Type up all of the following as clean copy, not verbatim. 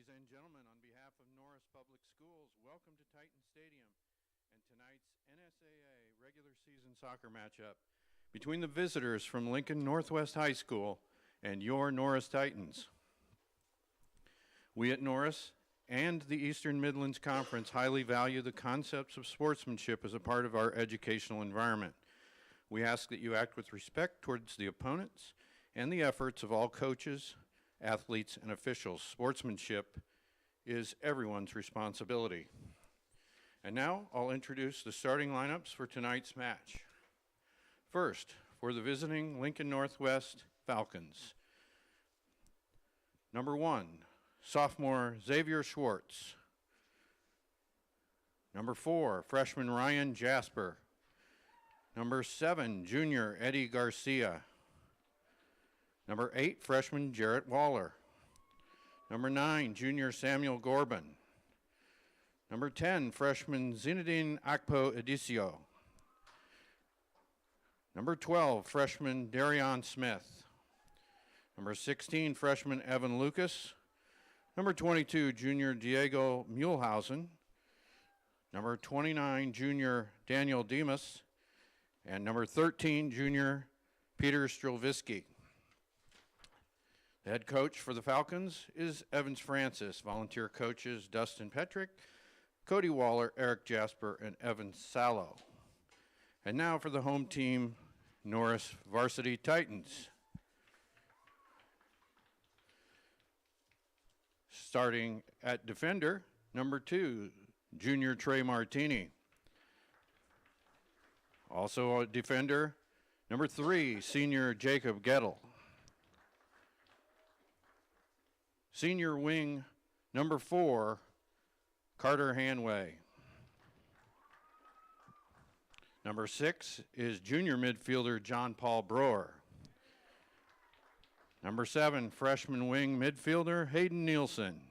Ladies and gentlemen, on behalf of Norris Public Schools, welcome to Titan Stadium and tonight's NSAA regular season soccer matchup between the visitors from Lincoln Northwest High School and your Norris Titans. We at Norris and the Eastern Midlands Conference highly value the concepts of sportsmanship as a part of our educational environment. We ask that you act with respect towards the opponents and the efforts of all coaches, athletes, and officials. Sportsmanship is everyone's responsibility. And now I'll introduce the starting lineups for tonight's match. First, for the visiting Lincoln Northwest Falcons. Number 1, sophomore Xavier Schwartz. Number 4, freshman Ryan Jasper. Number 7, junior Eddie Garcia. Number 8, freshman Jarrett Waller. Number 9, junior Samuel Gorban. Number 10, freshman Zinedine Akpo Edicio. Number 12, freshman Darion Smith. Number 16, freshman Evan Lucas. Number 22, junior Diego Muehlhausen. Number 29, junior Daniel Demas. And number 13, junior Peter Strelvisky. The head coach for the Falcons is Evans Francis. Volunteer coaches Dustin Petrick, Cody Waller, Eric Jasper, and Evan Sallow. And now for the home team, Norris Varsity Titans. Starting at defender, number 2, junior Trey Martini. Also a defender, number 3, senior Jacob Gettle. Senior wing, number 4, Carter Hanway. Number 6 is junior midfielder John Paul Broer. Number 7, freshman wing midfielder Hayden Nielsen.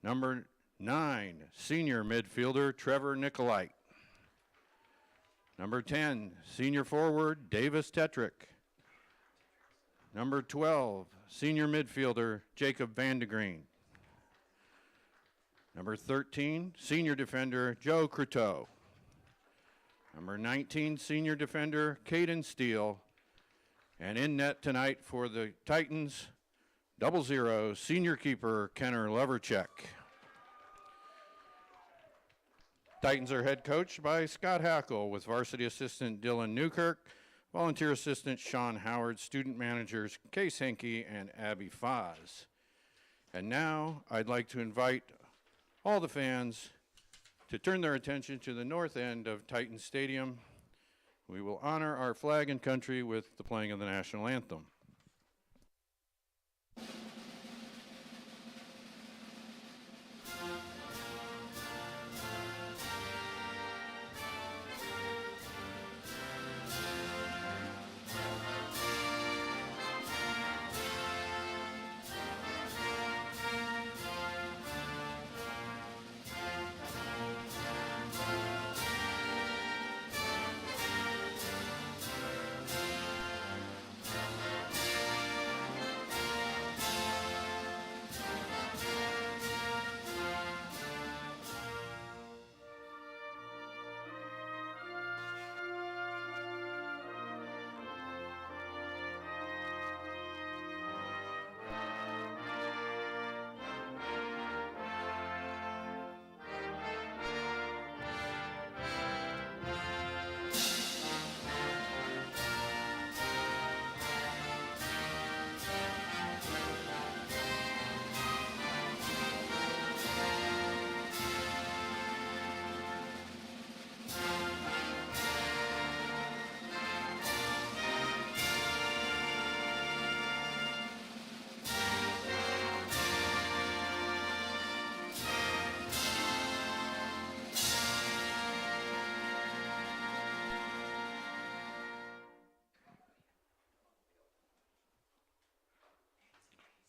Number 9, senior midfielder Trevor Nicolite. Number 10, senior forward Davis Tetrick. Number 12, senior midfielder Jacob Vandegreen. Number 13, senior defender Joe Croteau. Number 19, senior defender Caden Steele. And in net tonight for the Titans, 00, senior keeper Kenner Leverchek. Titans are head coached by Scott Hackle with varsity assistant Dylan Newkirk, volunteer assistant Sean Howard, student managers Case Henke and Abby Foz. And now I'd like to invite all the fans to turn their attention to the north end of Titan Stadium. We will honor our flag and country with the playing of the national anthem.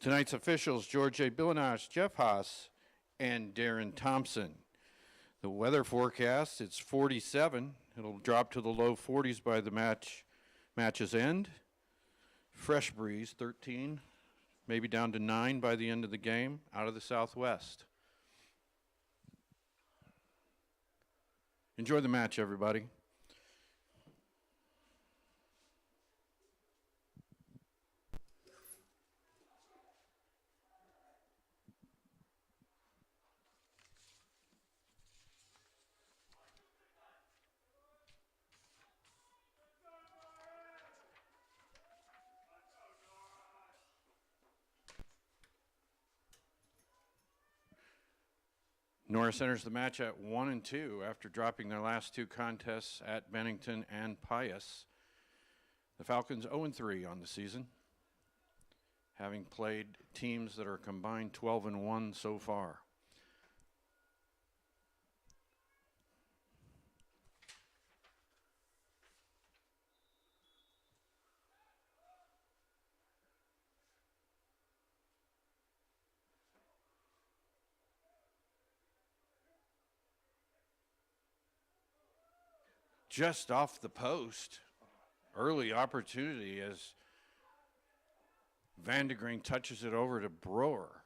Tonight's officials, George A. Billinash, Jeff Haas, and Darren Thompson. The weather forecast, it's 47. It'll drop to the low 40s by the match's end. Fresh breeze, 13. maybe down to 9 by the end of the game, out of the Southwest. Enjoy the match, everybody. Norris enters the match at 1-2 after dropping their last 2 contests at Bennington and Pius. The Falcons 0-3 on the season, having played teams that are combined 12-1 so far. Just off the post, early opportunity as Vandegreen touches it over to Broer.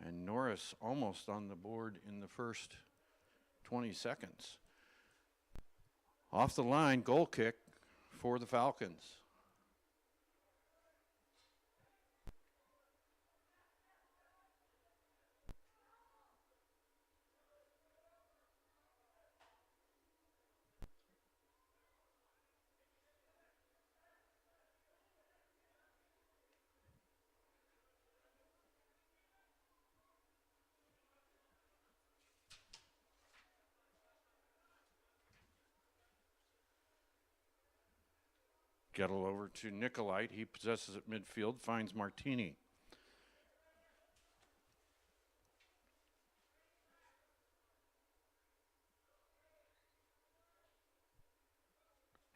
And Norris almost on the board in the first 20 seconds. Off the line, goal kick for the Falcons. Gettle over to Nicolite. He possesses at midfield, finds Martini.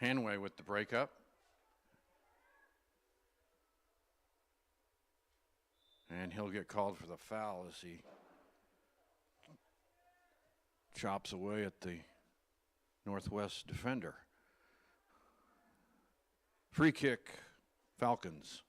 Hanway with the breakup. And he'll get called for the foul as he chops away at the Northwest defender. Free kick, Falcons.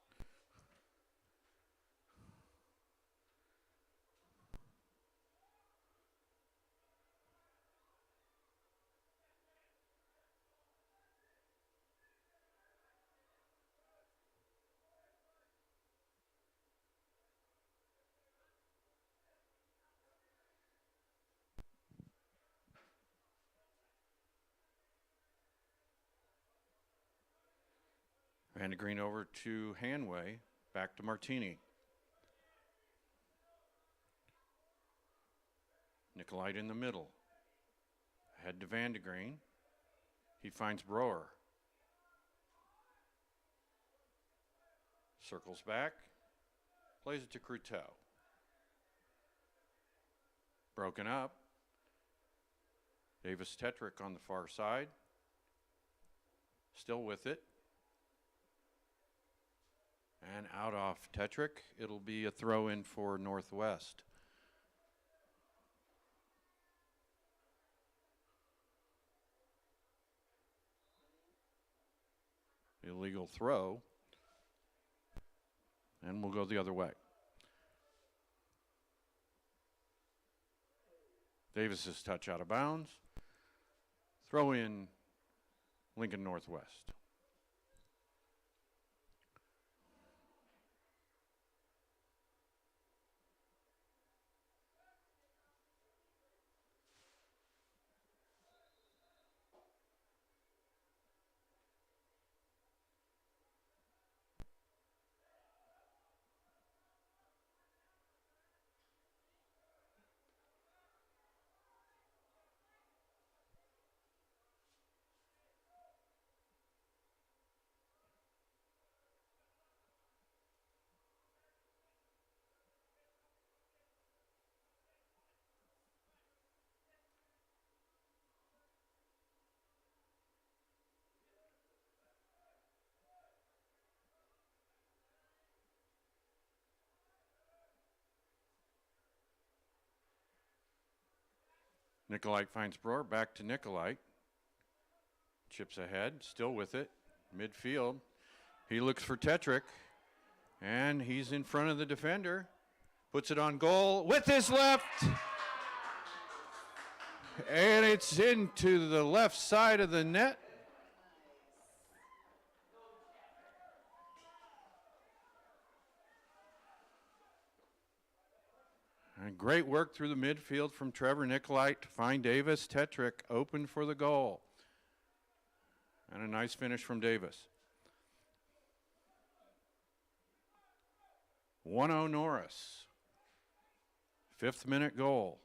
Vandegreen over to Hanway, back to Martini. Nicolite in the middle. Head to Vandegreen. He finds Broer. Circles back, plays it to Cruteau. Broken up. Davis Tetrick on the far side. Still with it. And out off Tetrick, it'll be a throw in for Northwest. Illegal throw. And we'll go the other way. Davis's touch out of bounds. Throw in Lincoln Northwest. Nicolite finds Broer, back to Nicolite. Chips ahead, still with it. Midfield. He looks for Tetrick. And he's in front of the defender. Puts it on goal with his left. And it's into the left side of the net. And great work through the midfield from Trevor Nicolite to find Davis Tetrick open for the goal. And a nice finish from Davis. 1-0 Norris. 5th minute goal.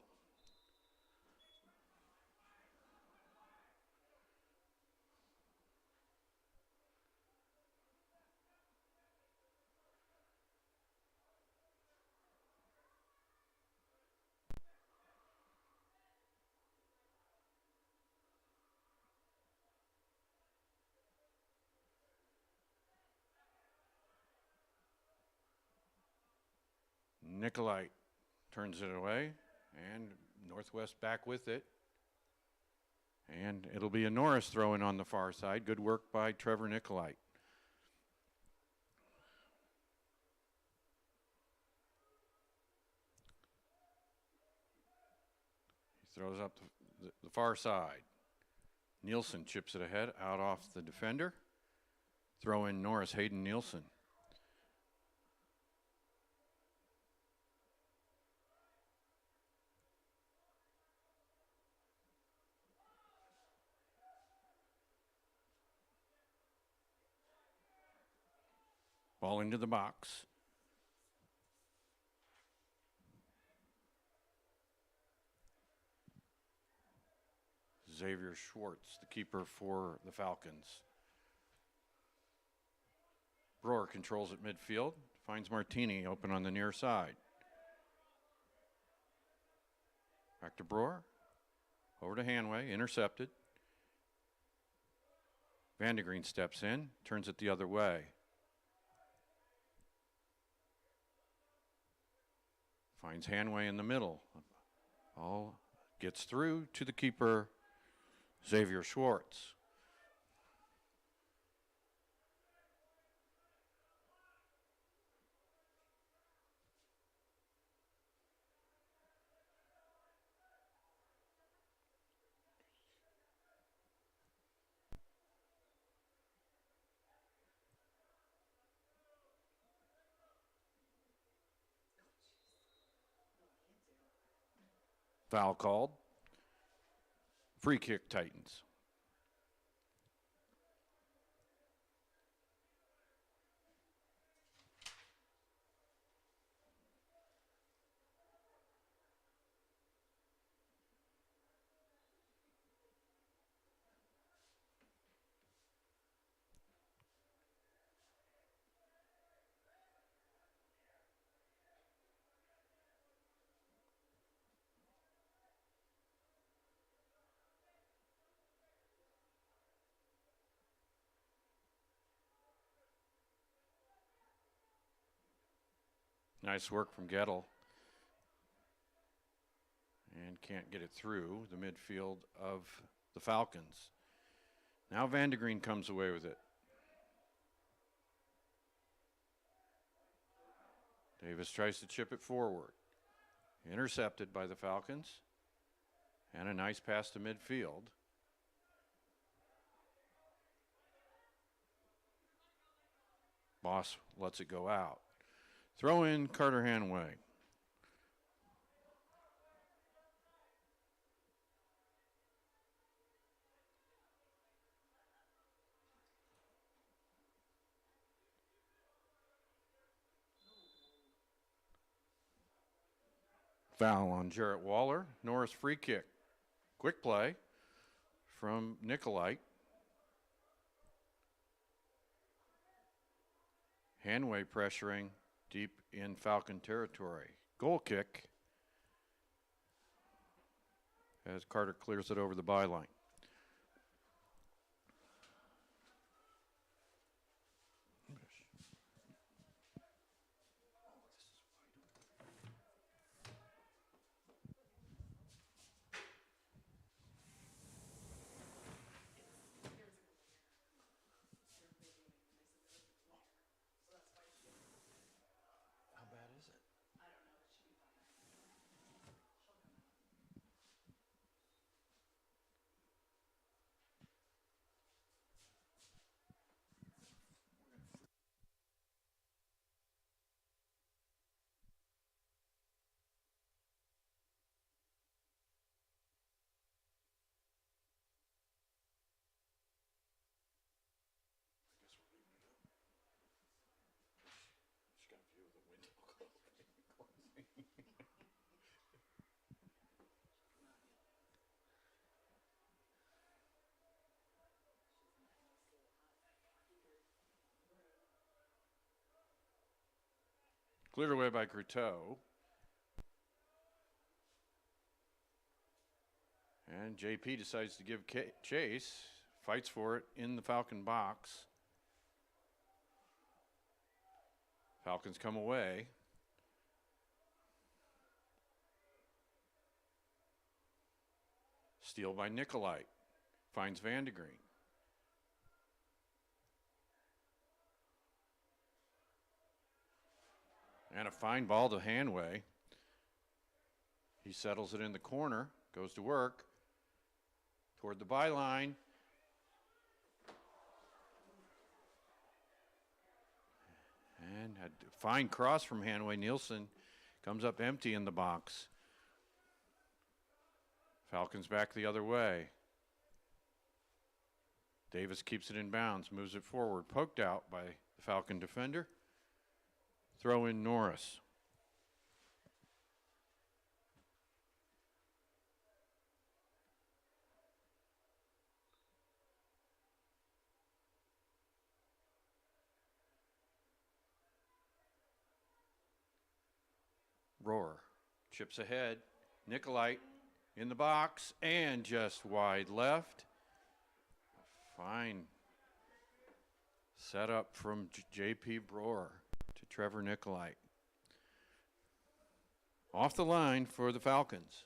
Nicolite turns it away, and Northwest back with it. And it'll be a Norris throw-in on the far side. Good work by Trevor Nicolite. He throws up the far side. Nielsen chips it ahead, out off the defender. Throw in Norris, Hayden Nielsen. Ball into the box. Xavier Schwartz, the keeper for the Falcons. Brewer controls at midfield, finds Martini open on the near side. Back to Brewer. Over to Hanway, intercepted. Vandegreen steps in, turns it the other way. Finds Hanway in the middle. Ball gets through to the keeper, Xavier Schwartz. Foul called. Free kick, Titans. Nice work from Gettle. And can't get it through the midfield of the Falcons. Now Vandegreen comes away with it. Davis tries to chip it forward. Intercepted by the Falcons. And a nice pass to midfield. Boss lets it go out. Throw in Carter Hanway. Foul on Jarrett Waller. Norris free kick. Quick play from Nicolite. Hanway pressuring deep in Falcon territory. Goal kick as Carter clears it over the byline. Cleared away by Croteau. And JP decides to give chase. Fights for it in the Falcon box. Falcons come away. Steal by Nicolite. Finds Vandegreen. And a fine ball to Hanway. He settles it in the corner, goes to work toward the byline. And a fine cross from Hanway. Nielsen comes up empty in the box. Falcons back the other way. Davis keeps it in bounds, moves it forward, poked out by the Falcon defender. Throw in Norris. Rohr chips ahead. Nicolite in the box and just wide left. Fine setup from J.P. Broer to Trevor Nicolite. Off the line for the Falcons.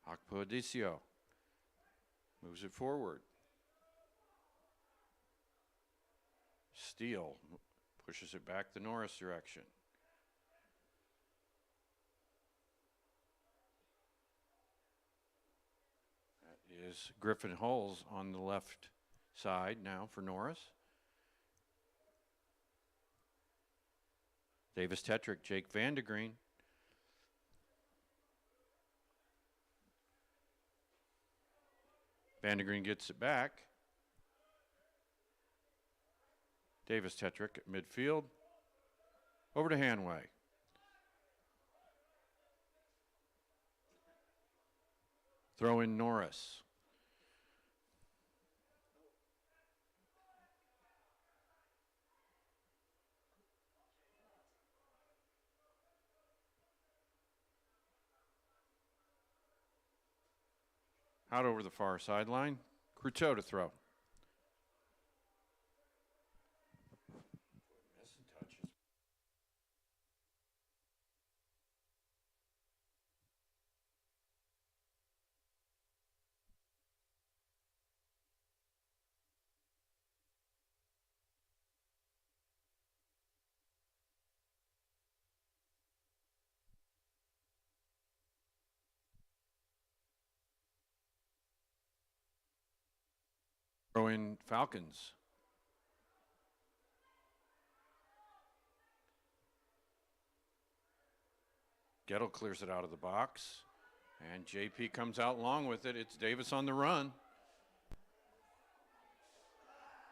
Akpodicio moves it forward. Steele pushes it back the Norris direction. That is Griffin Hulls on the left side now for Norris. Davis Tetrick, Jake Vandegreen. Vandegreen gets it back. Davis Tetrick at midfield. Over to Hanway. Throw in Norris. Out over the far sideline. Croteau to throw. Throw in Falcons. Gettle clears it out of the box. And JP comes out long with it. It's Davis on the run.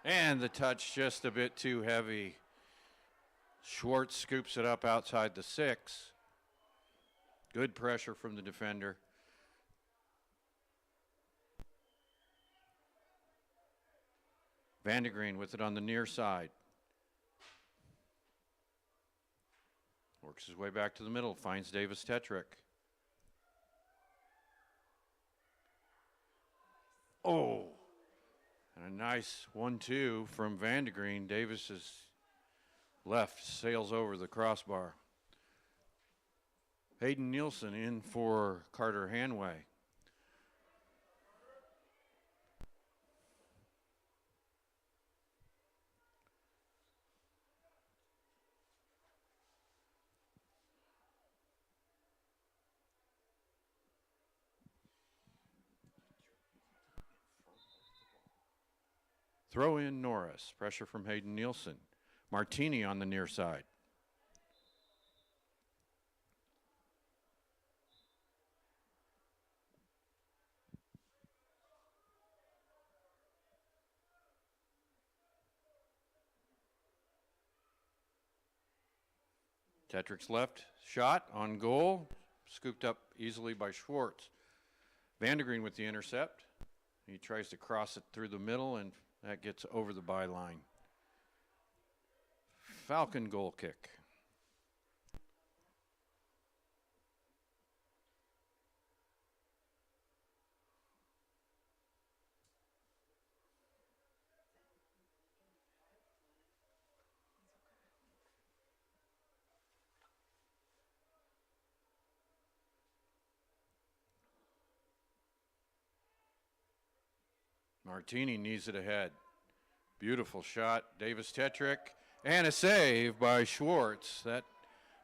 And the touch just a bit too heavy. Schwartz scoops it up outside the 6. Good pressure from the defender. Vandegreen with it on the near side. Works his way back to the middle, finds Davis Tetrick. Oh, and a nice 1-2 from Vandegreen. Davis's left sails over the crossbar. Hayden Nielsen in for Carter Hanway. Throw in Norris. Pressure from Hayden Nielsen. Martini on the near side. Tetrick's left shot on goal. Scooped up easily by Schwartz. Vandergreen with the intercept. He tries to cross it through the middle, and that gets over the byline. Falcon goal kick. Martini knees it ahead. Beautiful shot, Davis Tetrick, and a save by Schwartz. That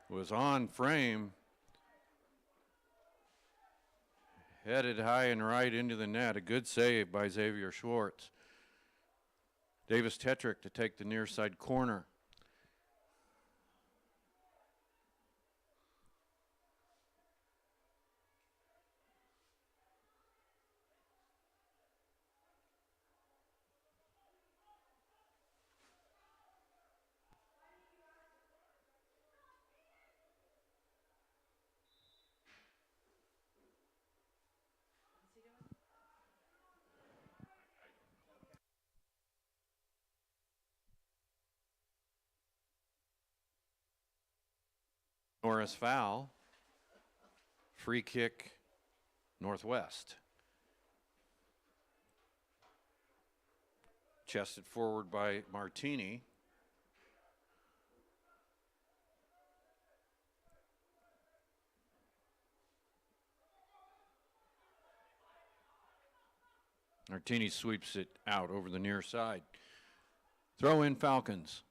was on frame. Headed high and right into the net. A good save by Xavier Schwartz. Davis Tetrick to take the near side corner. Norris foul. Free kick, Northwest. Chested forward by Martini. Martini sweeps it out over the near side. Throw in Falcons.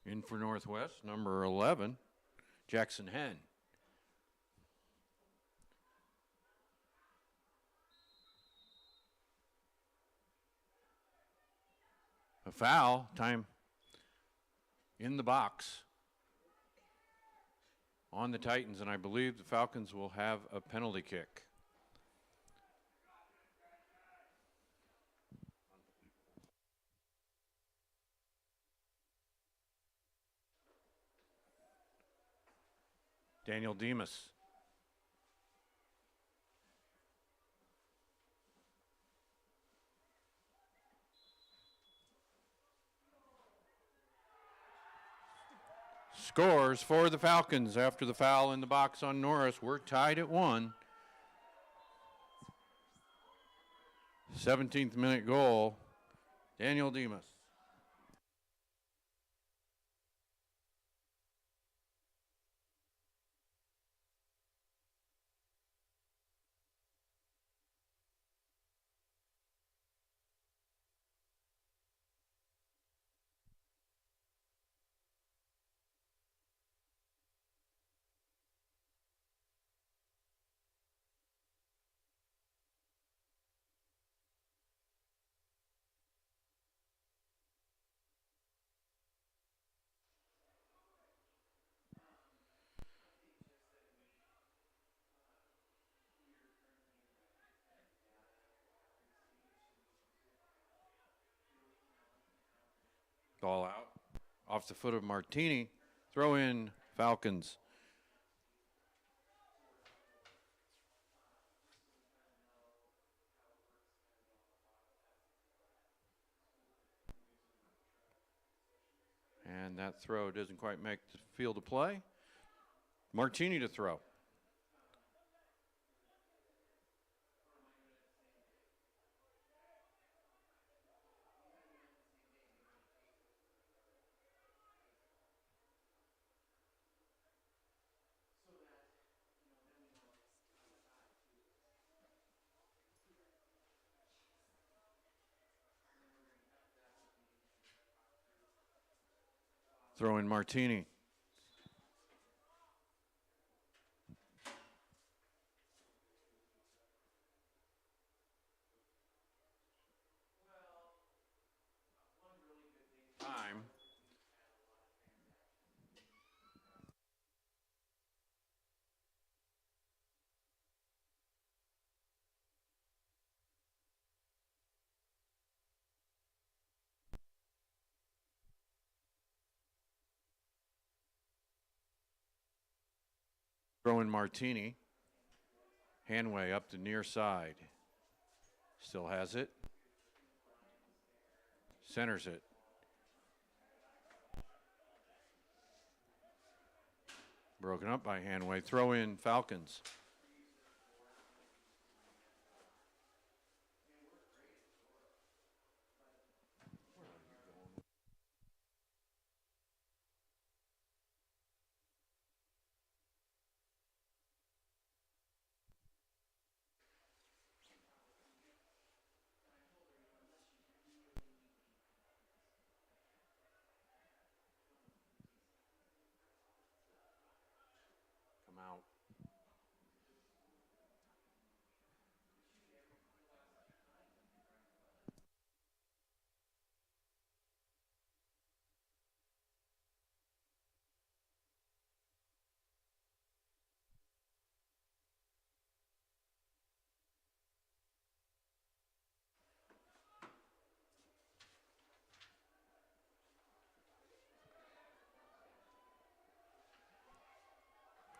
In for Northwest, number 11, Jackson Henn. A foul, time in the box on the Titans, and I believe the Falcons will have a penalty kick. Daniel Demas. Scores for the Falcons after the foul in the box on Norris. We're tied at 1. 17th minute goal, Daniel Demas. Ball out, off the foot of Martini. Throw in Falcons. And that throw doesn't quite make the field of play. Martini to throw. Throw in Martini. Time. Throw in Martini. Hanway up the near side. Still has it. Centers it. Broken up by Hanway. Throw in Falcons. Come out.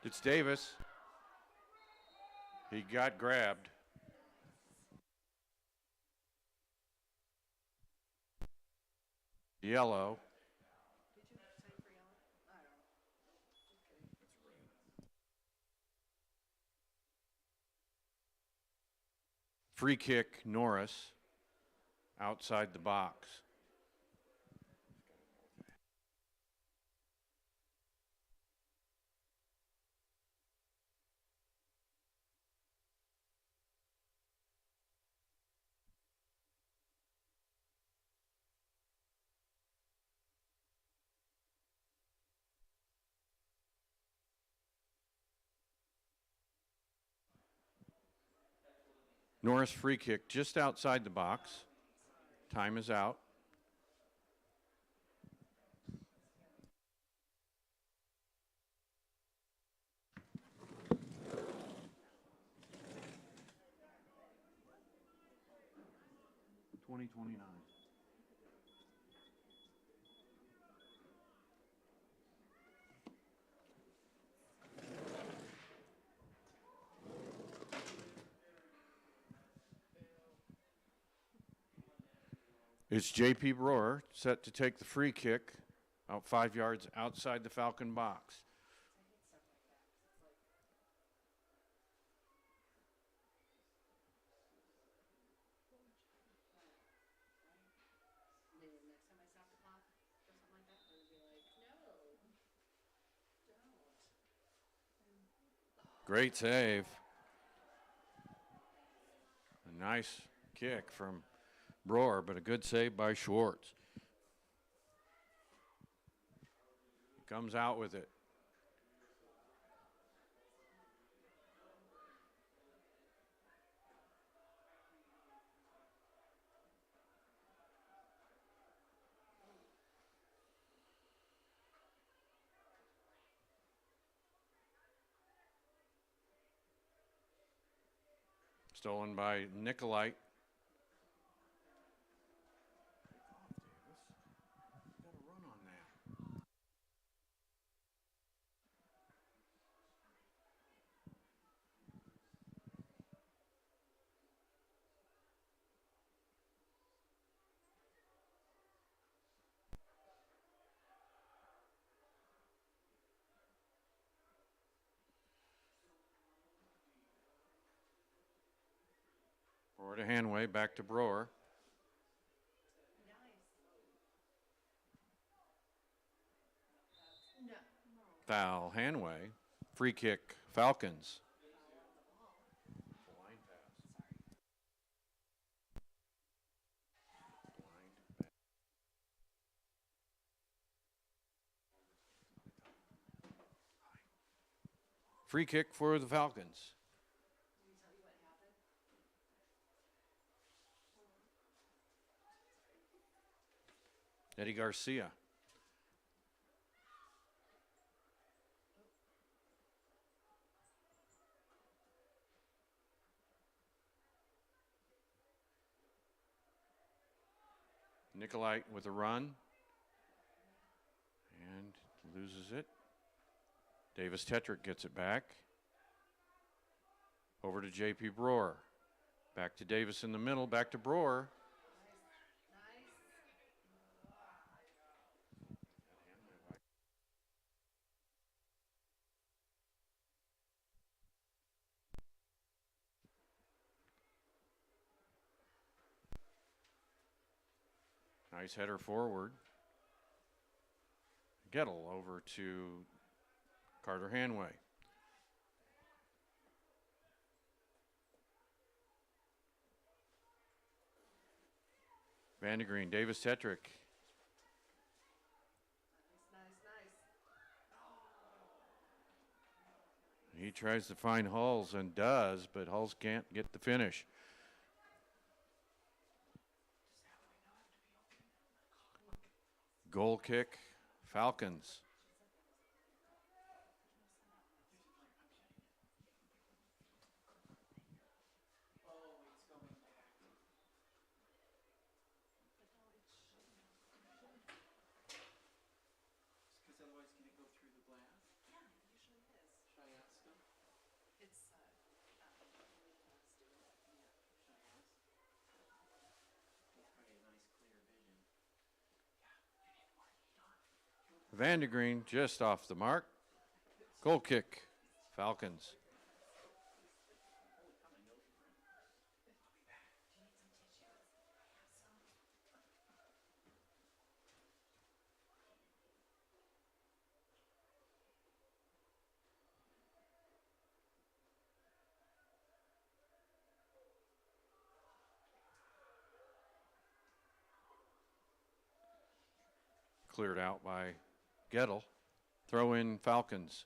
It's Davis. He got grabbed. Yellow. Free kick, Norris, outside the box. Norris free kick just outside the box. Time is out. $20.29. It's J.P. Brewer set to take the free kick out 5 yards outside the Falcon box. Great save. A nice kick from Brewer, but a good save by Schwartz. He comes out with it. Stolen by Nicolite. Forward to Hanway, back to Brewer. Foul, Hanway. Free kick, Falcons. Free kick for the Falcons. Eddie Garcia. Nicolite with a run. And loses it. Davis Tetrick gets it back. Over to J.P. Brewer. Back to Davis in the middle, back to Brewer. Nice header forward. Gettle over to Carter Hanway. Vandegreen, Davis Tetrick. He tries to find Hulls and does, but Hulls can't get the finish. Goal kick, Falcons. Vandegreen just off the mark. Goal kick, Falcons. Cleared out by Gettle. Throw in Falcons.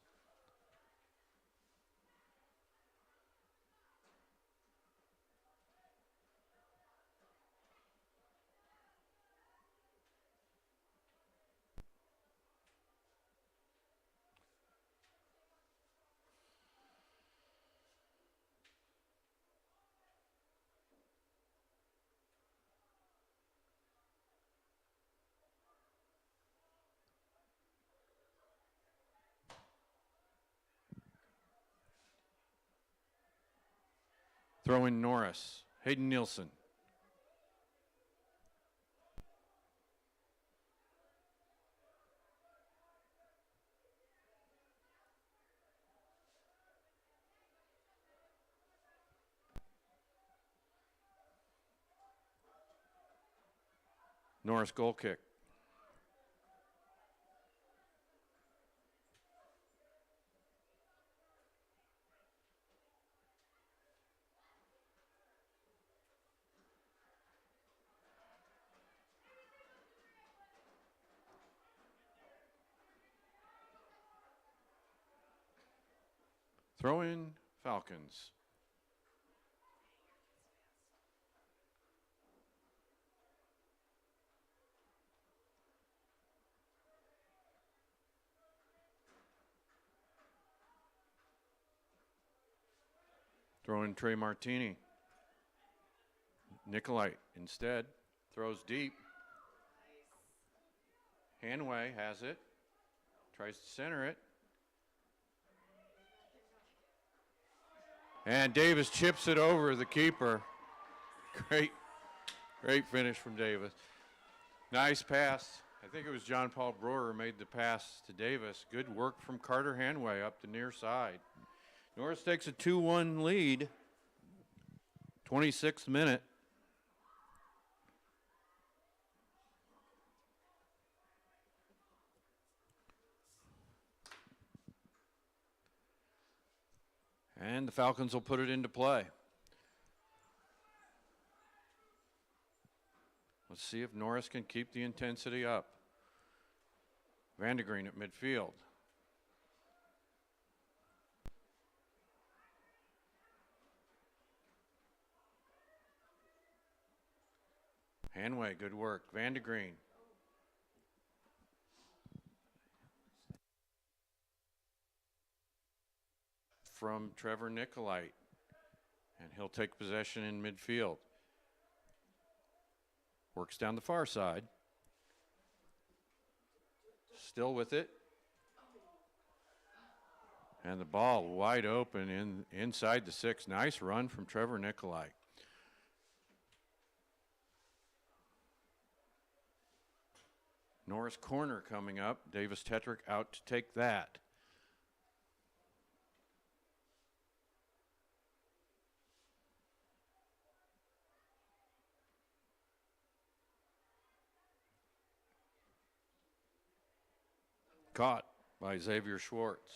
Throw in Norris. Hayden Nielsen. Norris goal kick. Throw in Falcons. Throw in Trey Martini. Nicolite instead throws deep. Hanway has it. Tries to center it. And Davis chips it over the keeper. Great finish from Davis. Nice pass. I think it was John Paul Brewer who made the pass to Davis. Good work from Carter Hanway up the near side. Norris takes a 2-1 lead. 26th minute. And the Falcons will put it into play. Let's see if Norris can keep the intensity up. Vandegreen at midfield. Hanway, good work. Vandegreen. From Trevor Nicolite. And he'll take possession in midfield. Works down the far side. Still with it. And the ball wide open inside the 6. Nice run from Trevor Nicolai. Norris corner coming up. Davis Tetrick out to take that. Caught by Xavier Schwartz.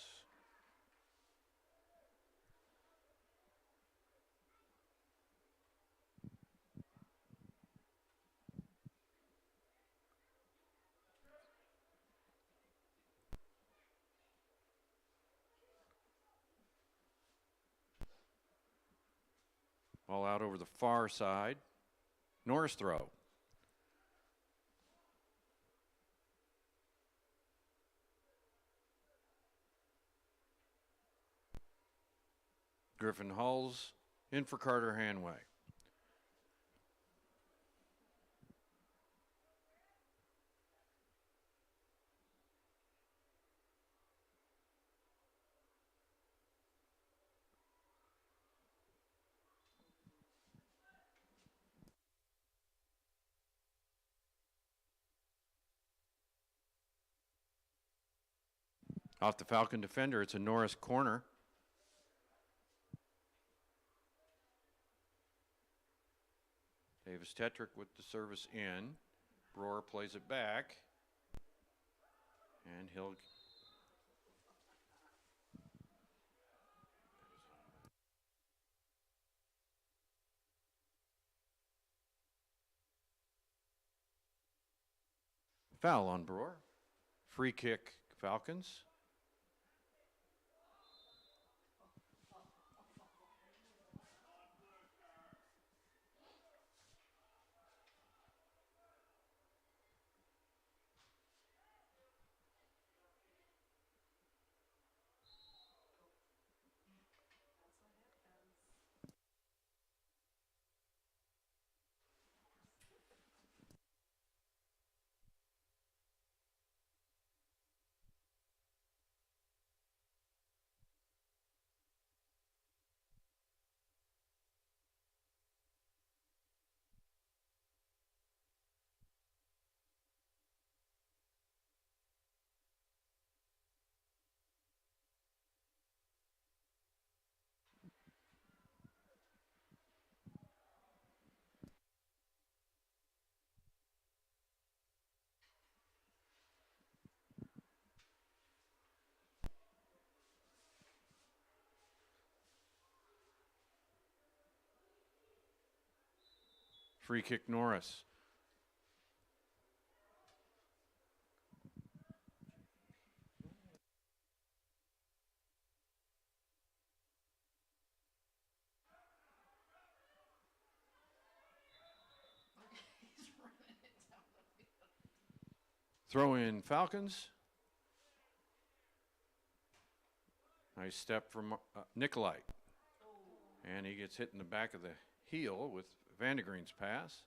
Ball out over the far side. Norris throw. Griffin Hulls in for Carter Hanway. Off the Falcon defender, it's a Norris corner. Davis Tetrick with the service in. Brewer plays it back. And he'll... Foul on Brewer. Free kick, Falcons. Free kick, Norris. Throw in Falcons. Nice step from Nicolai. And he gets hit in the back of the heel with Vandegreen's pass.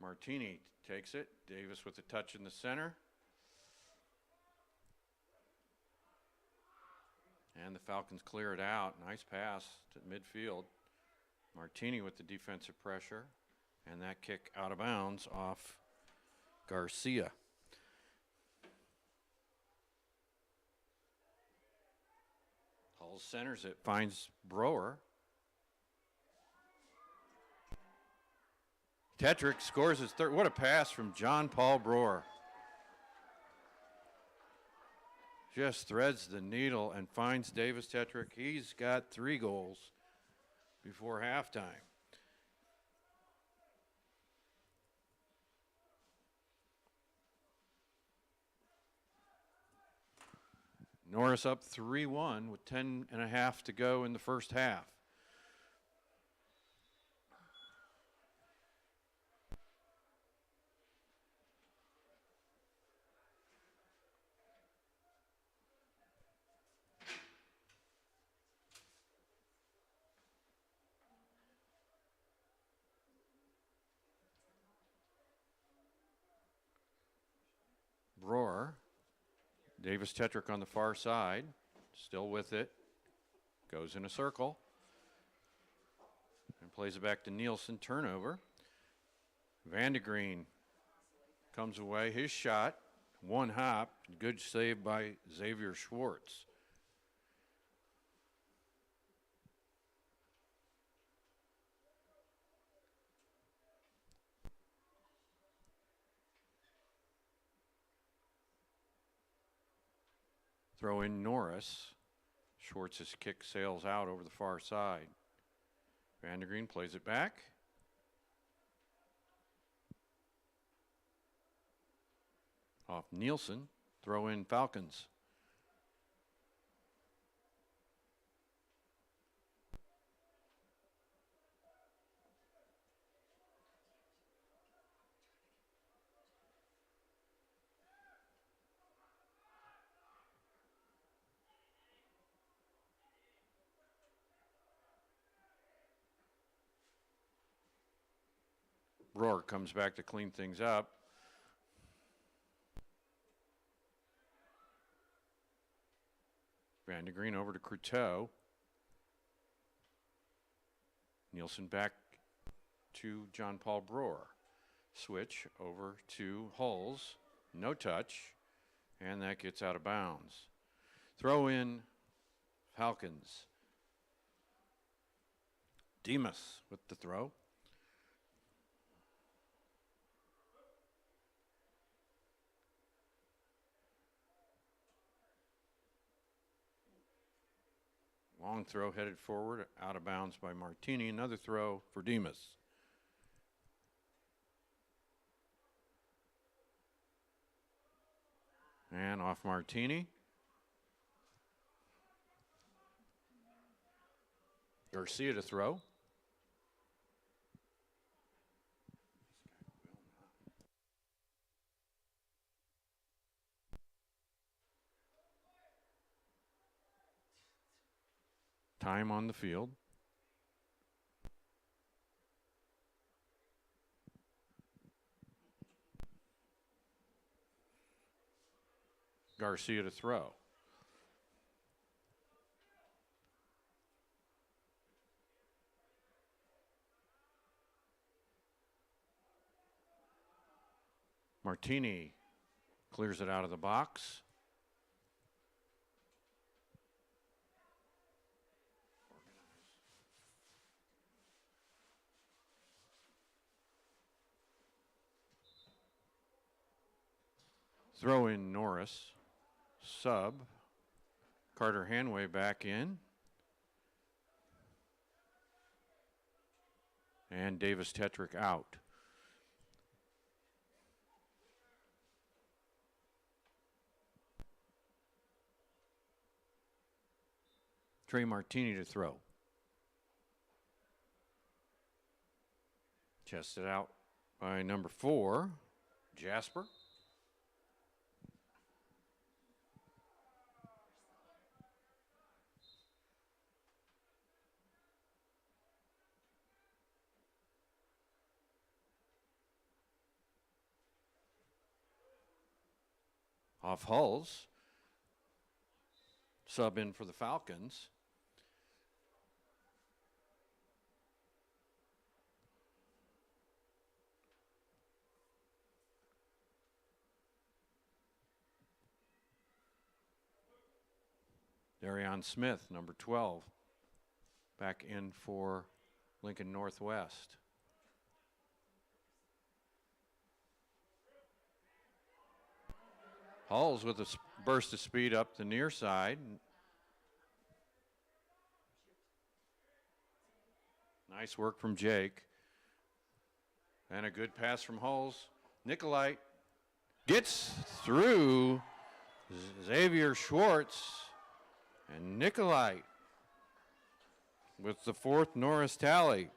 Martini takes it. Davis with a touch in the center. And the Falcons clear it out. Nice pass to midfield. Martini with the defensive pressure. And that kick out of bounds off Garcia. Hull centers it, finds Brewer. Tetrick scores his third. What a pass from John Paul Brewer. Just threads the needle and finds Davis Tetrick. He's got 3 goals before halftime. Norris up 3-1 with 10 and a half to go in the first half. Brewer Davis Tetrick on the far side, still with it, goes in a circle, and plays it back to Nielsen, turnover. Vandegreen comes away, his shot, one hop, good save by Xavier Schwartz. Throw in Norris. Schwartz's kick sails out over the far side. Vandegreen plays it back. Off Nielsen. Throw in Falcons. Rohr comes back to clean things up. Vandegreen over to Croteau. Nielsen back to John Paul Broer. Switch over to Hulls. No touch. And that gets out of bounds. Throw in Falcons. Demas with the throw. Long throw headed forward, out of bounds by Martini. Another throw for Demas. And off Martini. Garcia to throw. Time on the field. Garcia to throw. Martini clears it out of the box. Throw in Norris. Sub. Carter Hanway back in. And Davis Tetrick out. Trey Martini to throw. Chested out by number 4, Jasper. Off Hulls. Sub in for the Falcons. Darion Smith, number 12, back in for Lincoln Northwest. Hulls with a burst of speed up the near side. Nice work from Jake. And a good pass from Hulls. Nicolite gets through Xavier Schwartz. And Nicolite with the 4th Norris tally.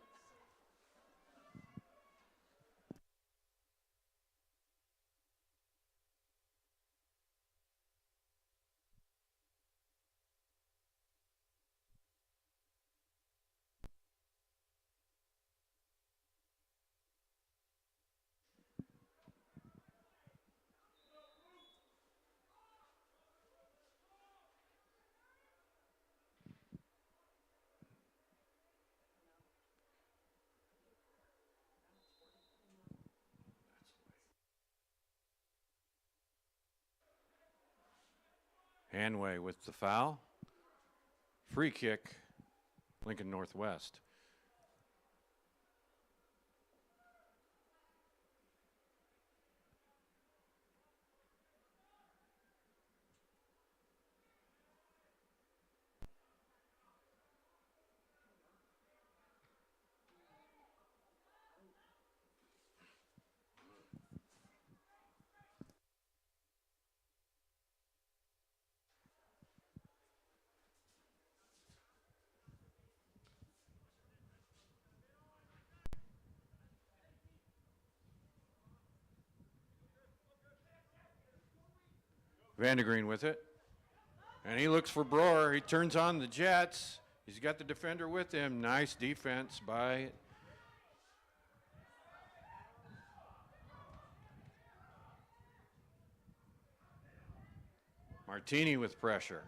Hanway with the foul. Free kick, Lincoln Northwest. Vandegreen with it. And he looks for Broer. He turns on the Jets. He's got the defender with him. Nice defense by Martini with pressure.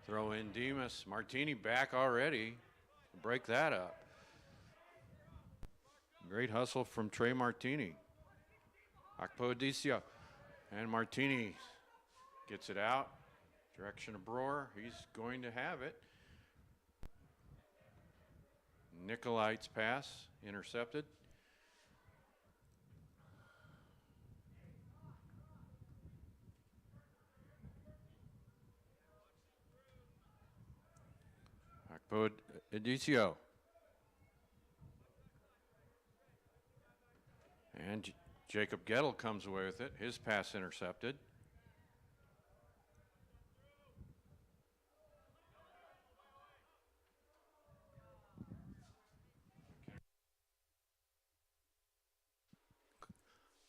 Throw in Demas. Martini back already. Break that up. Great hustle from Trey Martini. Akpo-Adicio. And Martini gets it out. Direction of Broer. He's going to have it. Nicolite's pass intercepted. Akpo-Adicio. And Jacob Gettle comes away with it. His pass intercepted.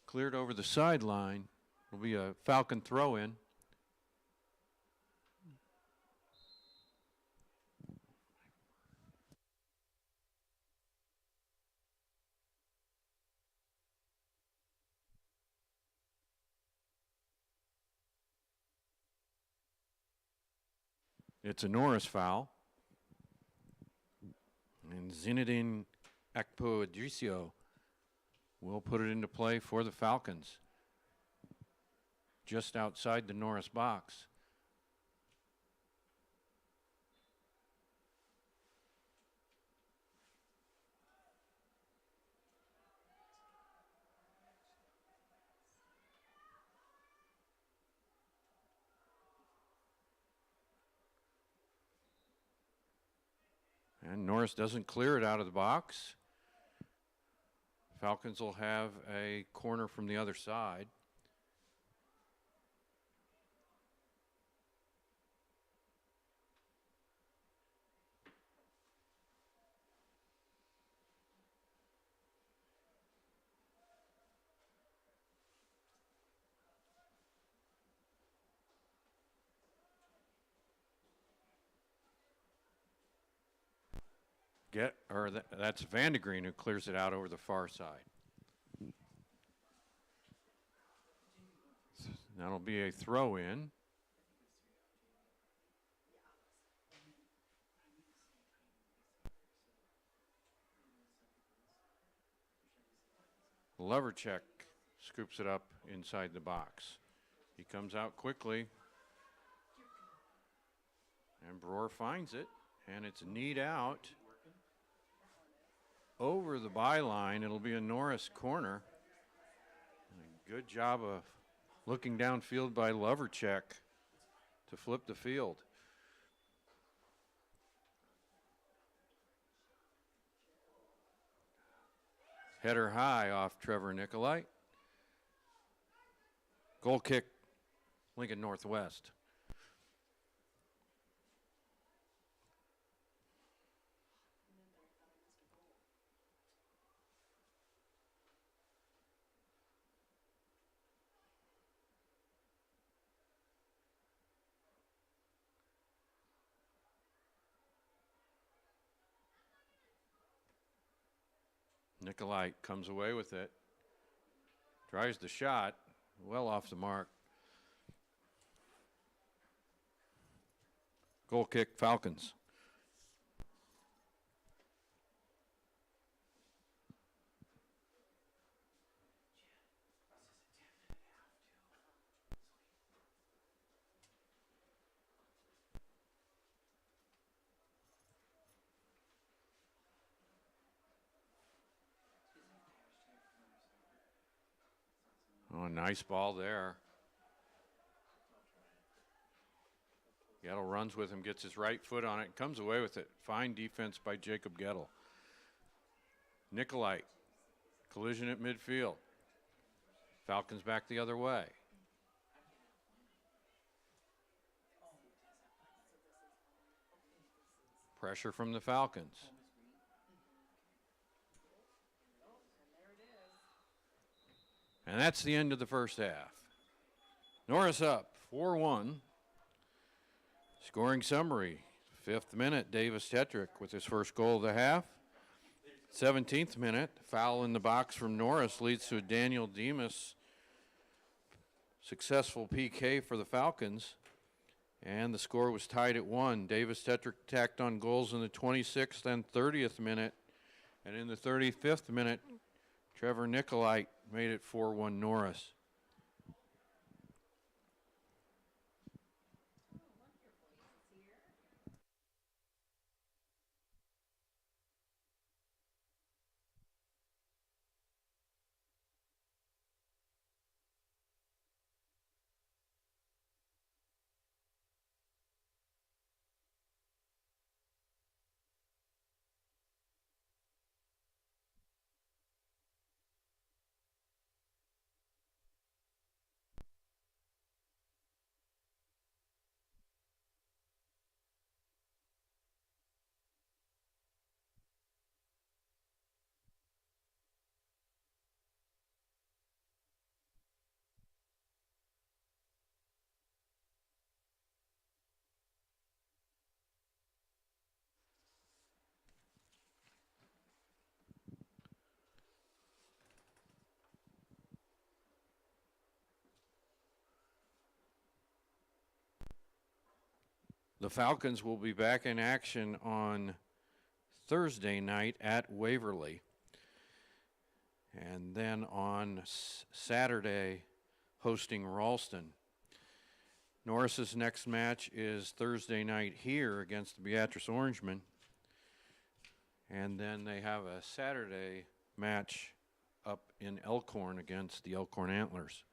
Cleared over the sideline. Will be a Falcon throw-in. It's a Norris foul. And Zinedine Akpo-Adicio will put it into play for the Falcons. Just outside the Norris box. And Norris doesn't clear it out of the box. Falcons will have a corner from the other side. That's Vandegreen who clears it out over the far side. That'll be a throw-in. Levercheck scoops it up inside the box. He comes out quickly. And Broer finds it. And it's kneed out over the byline. It'll be a Norris corner. A good job of looking downfield by Levercheck to flip the field. Header high off Trevor Nicolite. Goal kick, Lincoln Northwest. Nicolite comes away with it. Tries the shot, well off the mark. Goal kick, Falcons. Oh, nice ball there. Gettle runs with him, gets his right foot on it, comes away with it. Fine defense by Jacob Gettle. Nicolite, collision at midfield. Falcons back the other way. Pressure from the Falcons. And that's the end of the first half. Norris up 4-1. Scoring summary. 5th minute, Davis Tetrick with his first goal of the half. 17th minute, foul in the box from Norris leads to a Daniel Demas successful PK for the Falcons. And the score was tied at 1. Davis Tetrick tacked on goals in the 26th and 30th minute. And in the 35th minute, Trevor Nicolite made it 4-1 Norris. The Falcons will be back in action on Thursday night at Waverly. And then on Saturday, hosting Ralston. Norris's next match is Thursday night here against the Beatrice Orangemen. And then they have a Saturday match up in Elkhorn against the Elkhorn Antlers.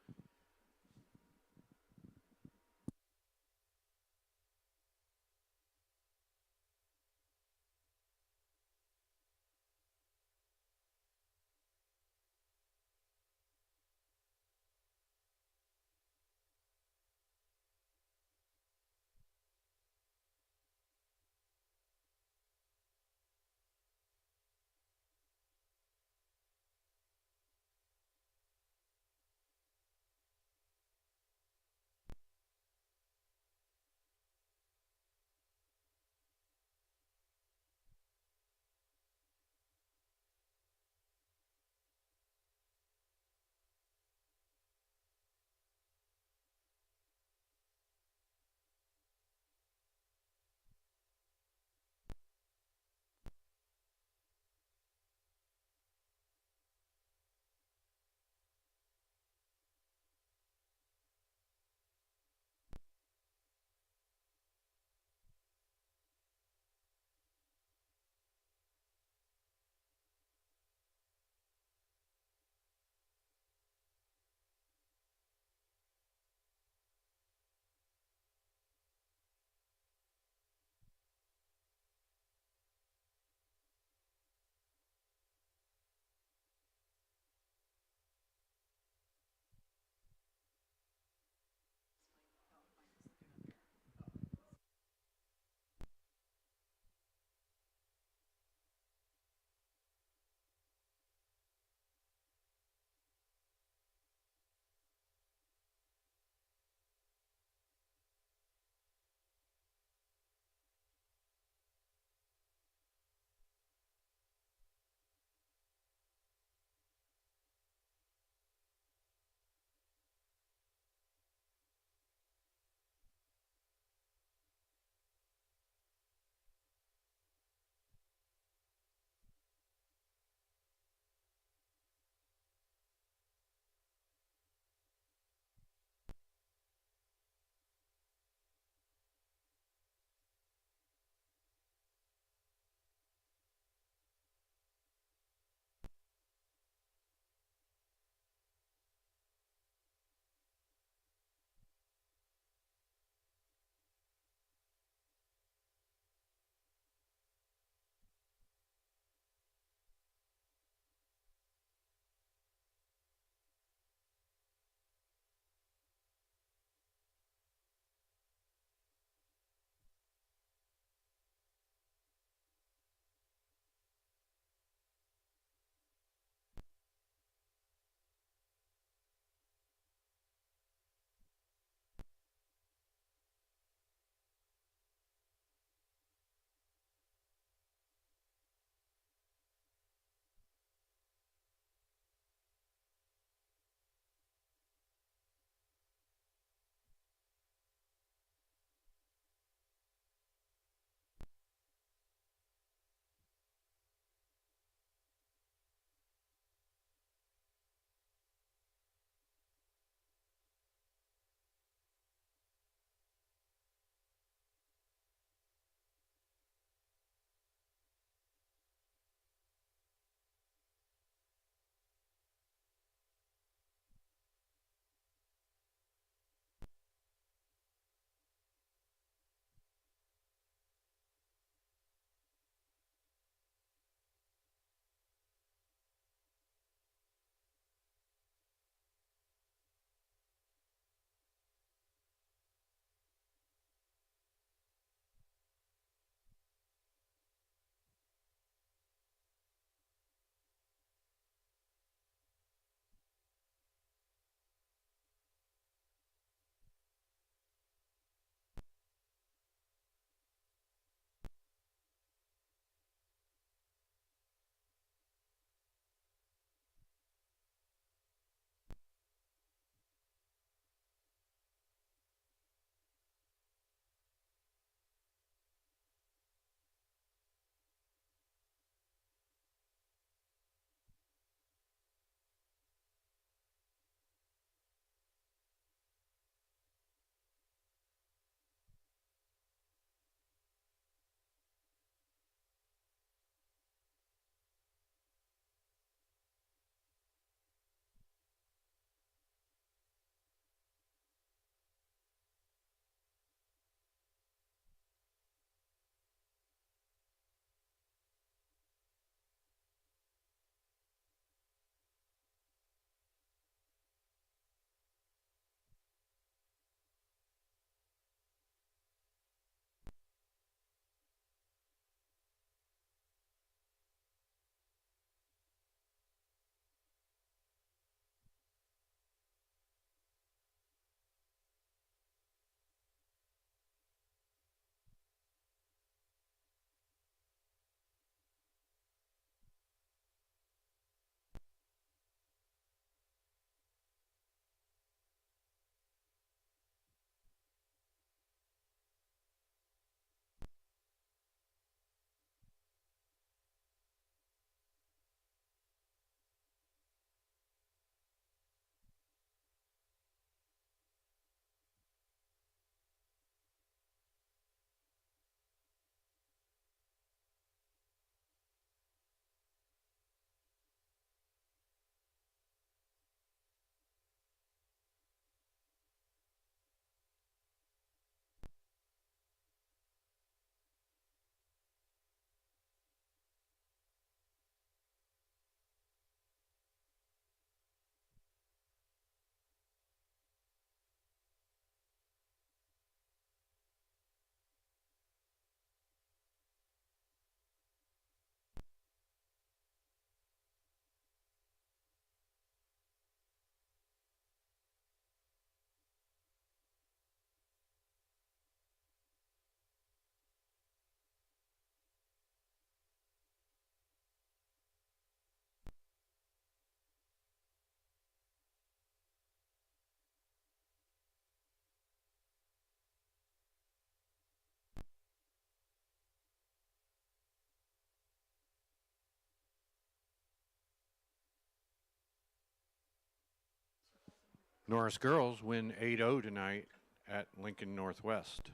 Norris girls win 8-0 tonight at Lincoln Northwest.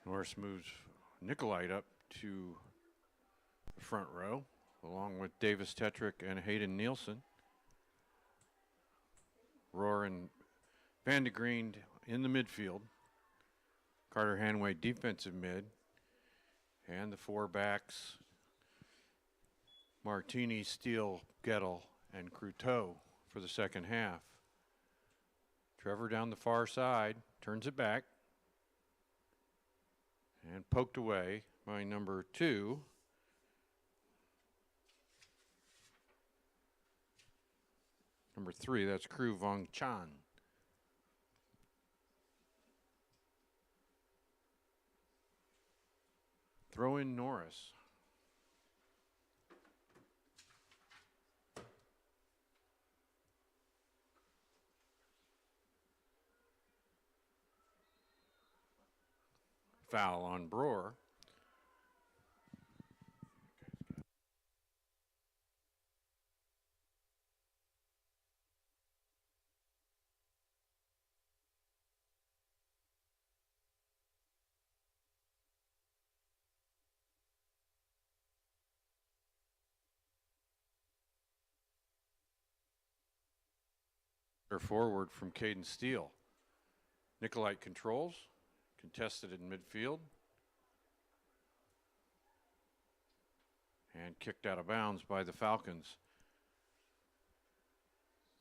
Norris moves Nicolite up to the front row, along with Davis Tetrick and Hayden Nielsen. Rohr and Van de Green in the midfield. Carter Hanway defensive mid. And the four backs, Martini, Steele, Gettle, and Cruteau for the second half. Trevor down the far side, turns it back. And poked away by number 2. Number 3, that's Kru Vong Chan. Throw in Norris. Foul on Broer. Forward from Caden Steele. Nicolite controls, contested in midfield, and kicked out of bounds by the Falcons.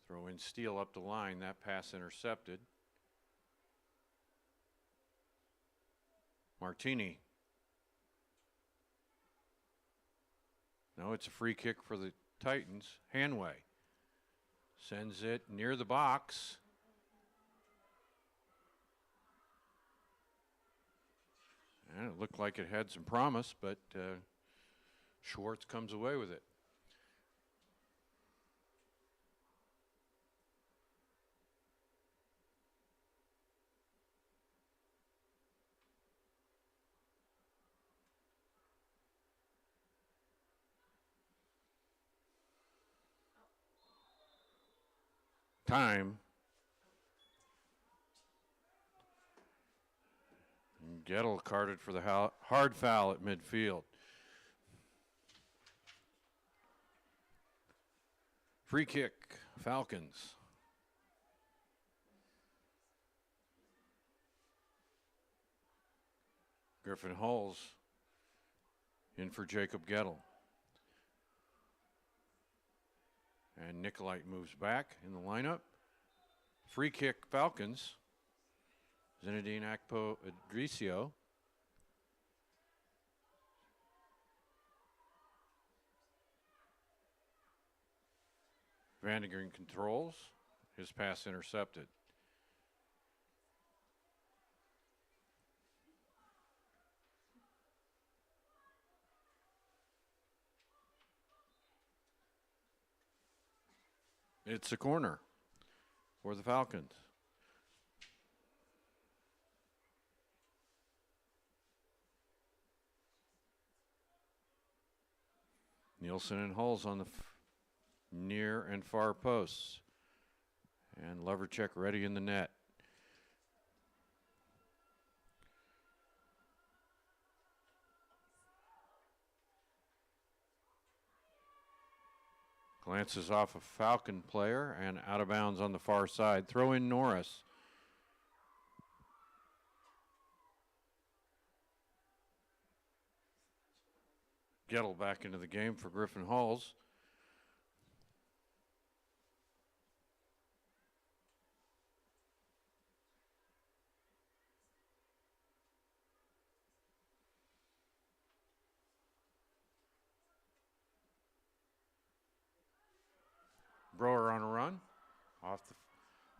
Throw in Steele up the line, that pass intercepted. Martini. No, it's a free kick for the Titans. Hanway sends it near the box. And it looked like it had some promise, but Schwartz comes away with it. Time. And Gettle carded for the hard foul at midfield. Free kick, Falcons. Griffin Hulls in for Jacob Gettle. And Nicolite moves back in the lineup. Free kick, Falcons. Zinedine Akpo Adricio. Van de Green controls. His pass intercepted. It's a corner for the Falcons. Nielsen and Hulls on the near and far posts. And Levercheck ready in the net. Glances off a Falcon player and out of bounds on the far side. Throw in Norris. Gettle back into the game for Griffin Hulls. Broer on a run. Off the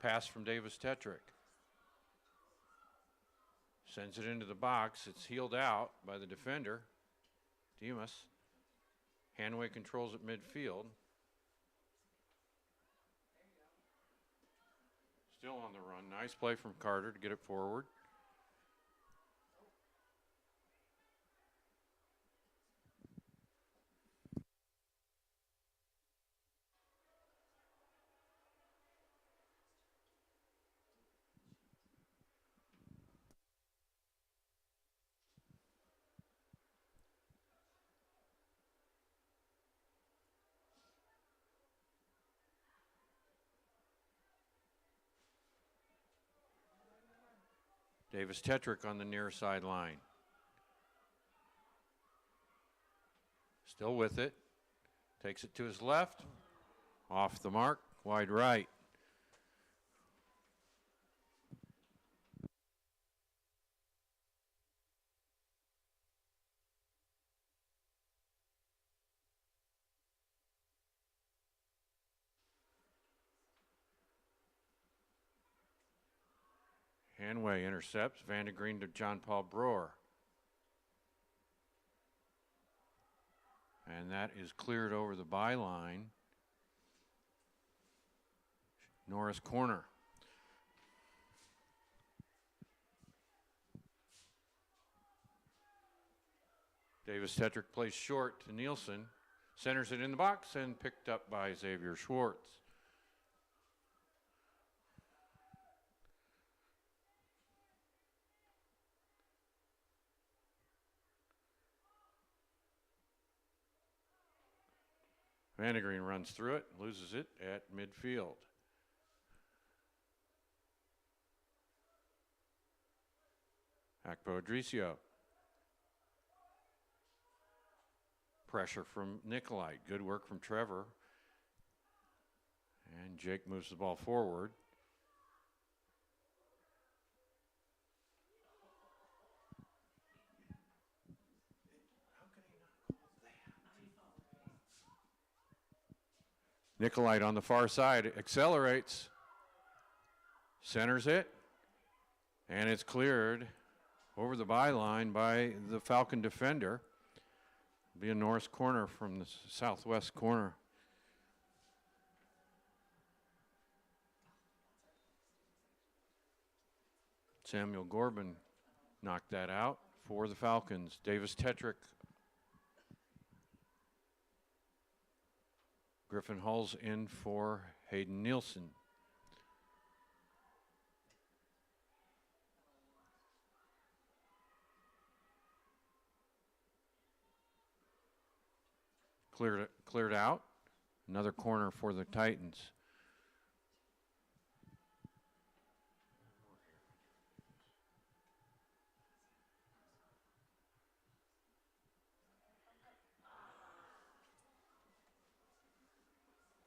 pass from Davis Tetrick. Sends it into the box. It's heeled out by the defender, Demas. Hanway controls at midfield. Still on the run. Nice play from Carter to get it forward. Davis Tetrick on the near sideline. Still with it. Takes it to his left. Off the mark. Wide right. Hanway intercepts. Vandegreen to John Paul Broer. And that is cleared over the byline. Norris corner. Davis Tetrick plays short to Nielsen. Centers it in the box and picked up by Xavier Schwartz. Vandegreen runs through it, loses it at midfield. Akpo Adricio. Pressure from Nicolite. Good work from Trevor. And Jake moves the ball forward. Nicolite on the far side accelerates, centers it, and it's cleared over the byline by the Falcon defender. Be a Norris corner from the southwest corner. Samuel Gorbin knocked that out for the Falcons. Davis Tetrick. Griffin Hulls in for Hayden Nielsen. Cleared out. Another corner for the Titans.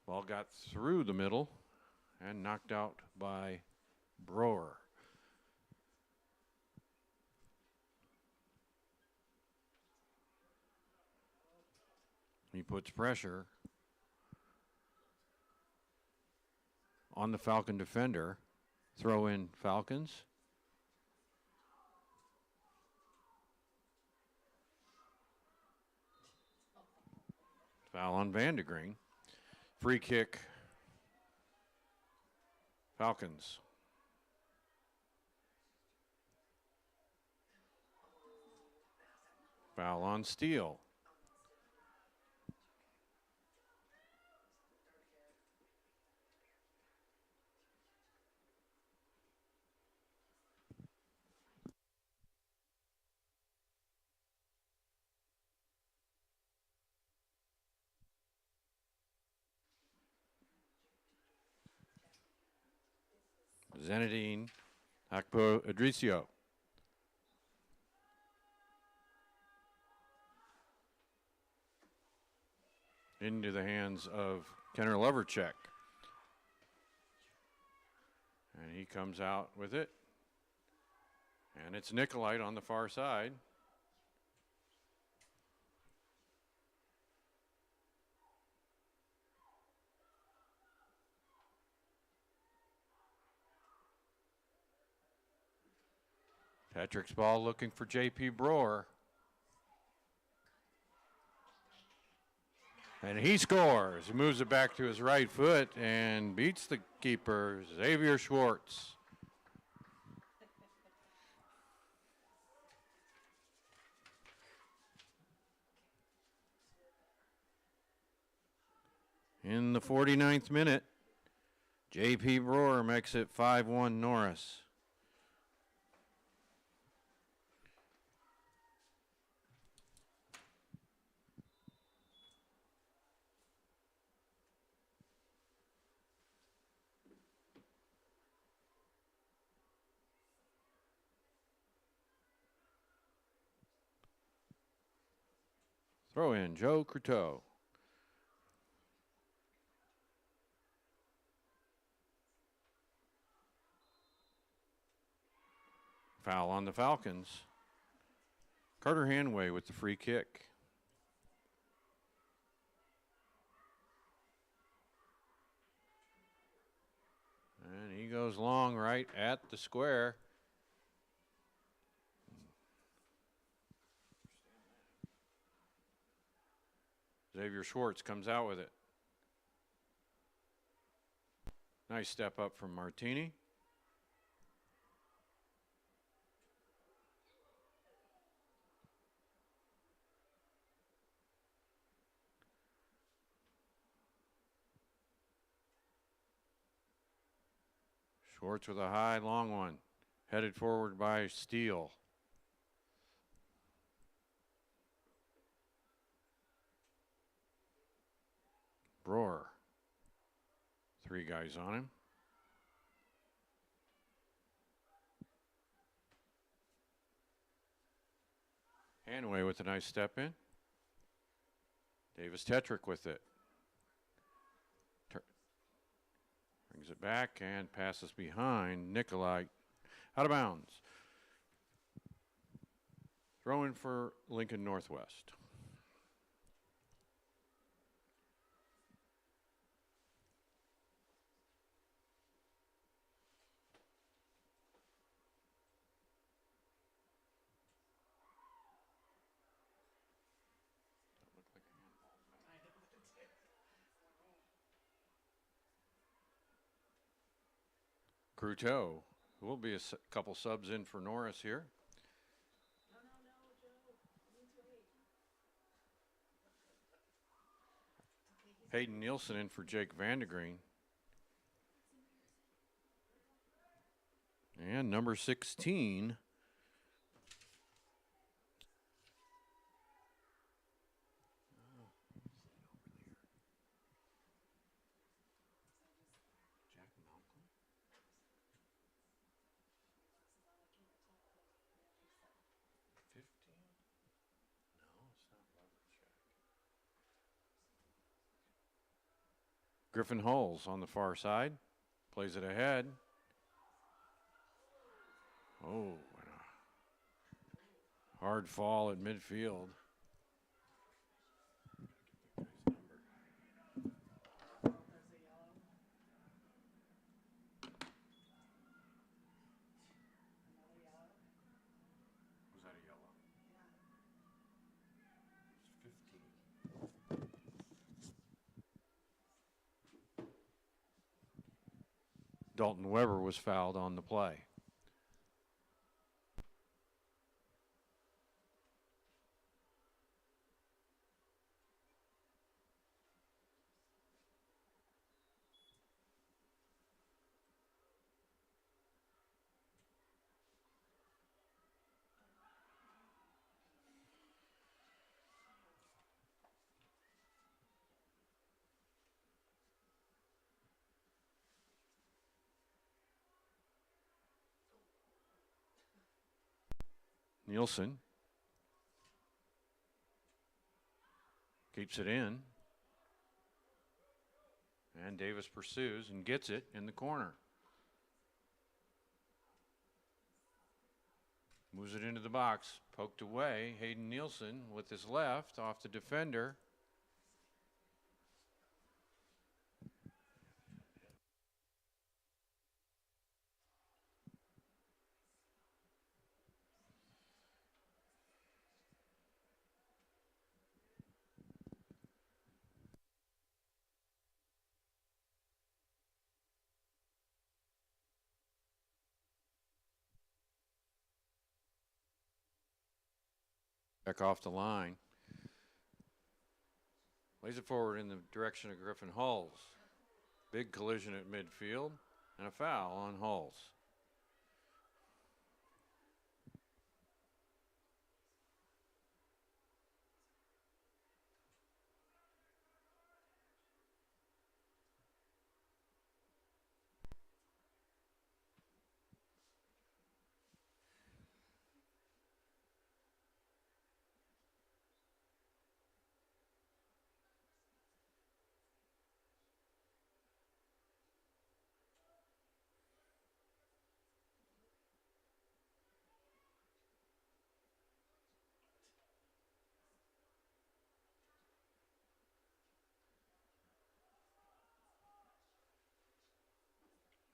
Ball got through the middle and knocked out by Broer. He puts pressure on the Falcon defender. Throw in Falcons. Foul on Vandegreen. Free kick. Falcons. Foul on Steele. Zenedine Akpo Adricio. Into the hands of Kenner Lovercheck. And he comes out with it. And it's Nicolite on the far side. Patrick's ball looking for J.P. Brewer. And he scores. He moves it back to his right foot and beats the keeper, Xavier Schwartz. In the 49th minute, J.P. Brewer makes it 5-1 Norris. Throw in Joe Croteau. Foul on the Falcons. Carter Hanway with the free kick. And he goes long right at the square. Xavier Schwartz comes out with it. Nice step up from Martini. Schwartz with a high, long one. Headed forward by Steele. Brewer. Three guys on him. Hanway with a nice step in. Davis Tetrick with it. Brings it back and passes behind Nicolai. Out of bounds. Throw in for Lincoln Northwest. Croteau, who will be a couple subs in for Norris here. Hayden Nielsen in for Jake Vandegreen. And number 16. Griffin Hulls on the far side. Plays it ahead. Oh, hard fall at midfield. Dalton Weber was fouled on the play. Nielsen keeps it in. And Davis pursues and gets it in the corner. Moves it into the box. Poked away. Hayden Nielsen with his left off the defender. Back off the line. Lays it forward in the direction of Griffin Hulls. Big collision at midfield and a foul on Hulls.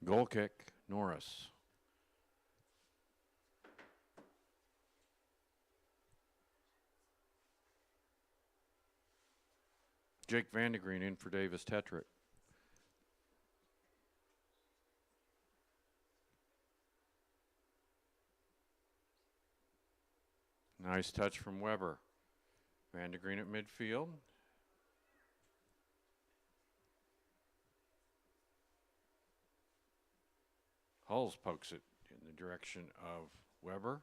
Goal kick, Norris. Jake Vandegreen in for Davis Tetrick. Nice touch from Weber. Vandegreen at midfield. Hulls pokes it in the direction of Weber.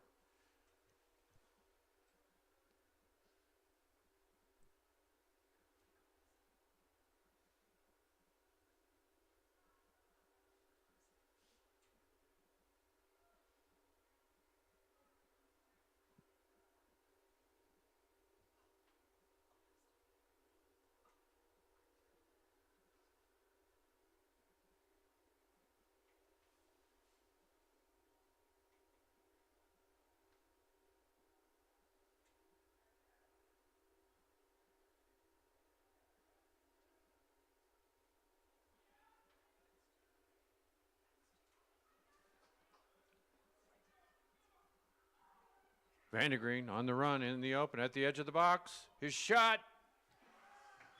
Vandegreen on the run in the open at the edge of the box. His shot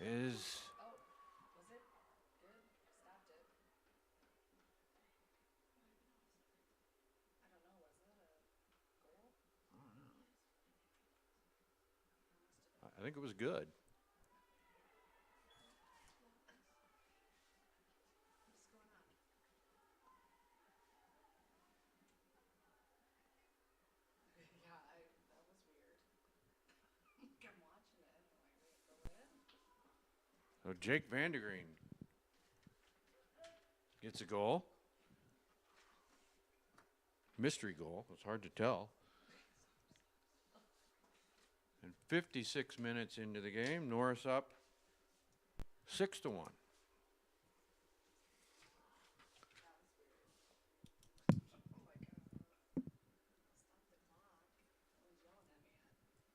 is... Oh, was it good? Stopped it. I don't know, was that a goal? I think it was good. What's going on? Yeah, that was weird. I'm watching it. I'm like, wait, go in? So Jake Vandegreen gets a goal. Mystery goal. It's hard to tell. And 56 minutes into the game, Norris up 6-1. That was weird. I'm like, stop the clock. No one's yelling at me yet.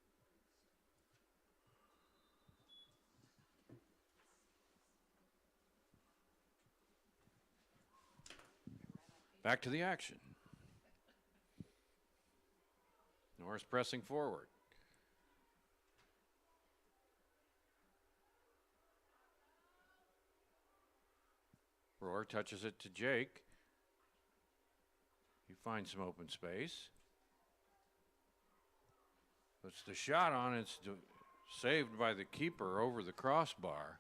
Back to the action. Norris pressing forward. Rohr touches it to Jake. finds some open space. Puts the shot on. It's saved by the keeper over the crossbar.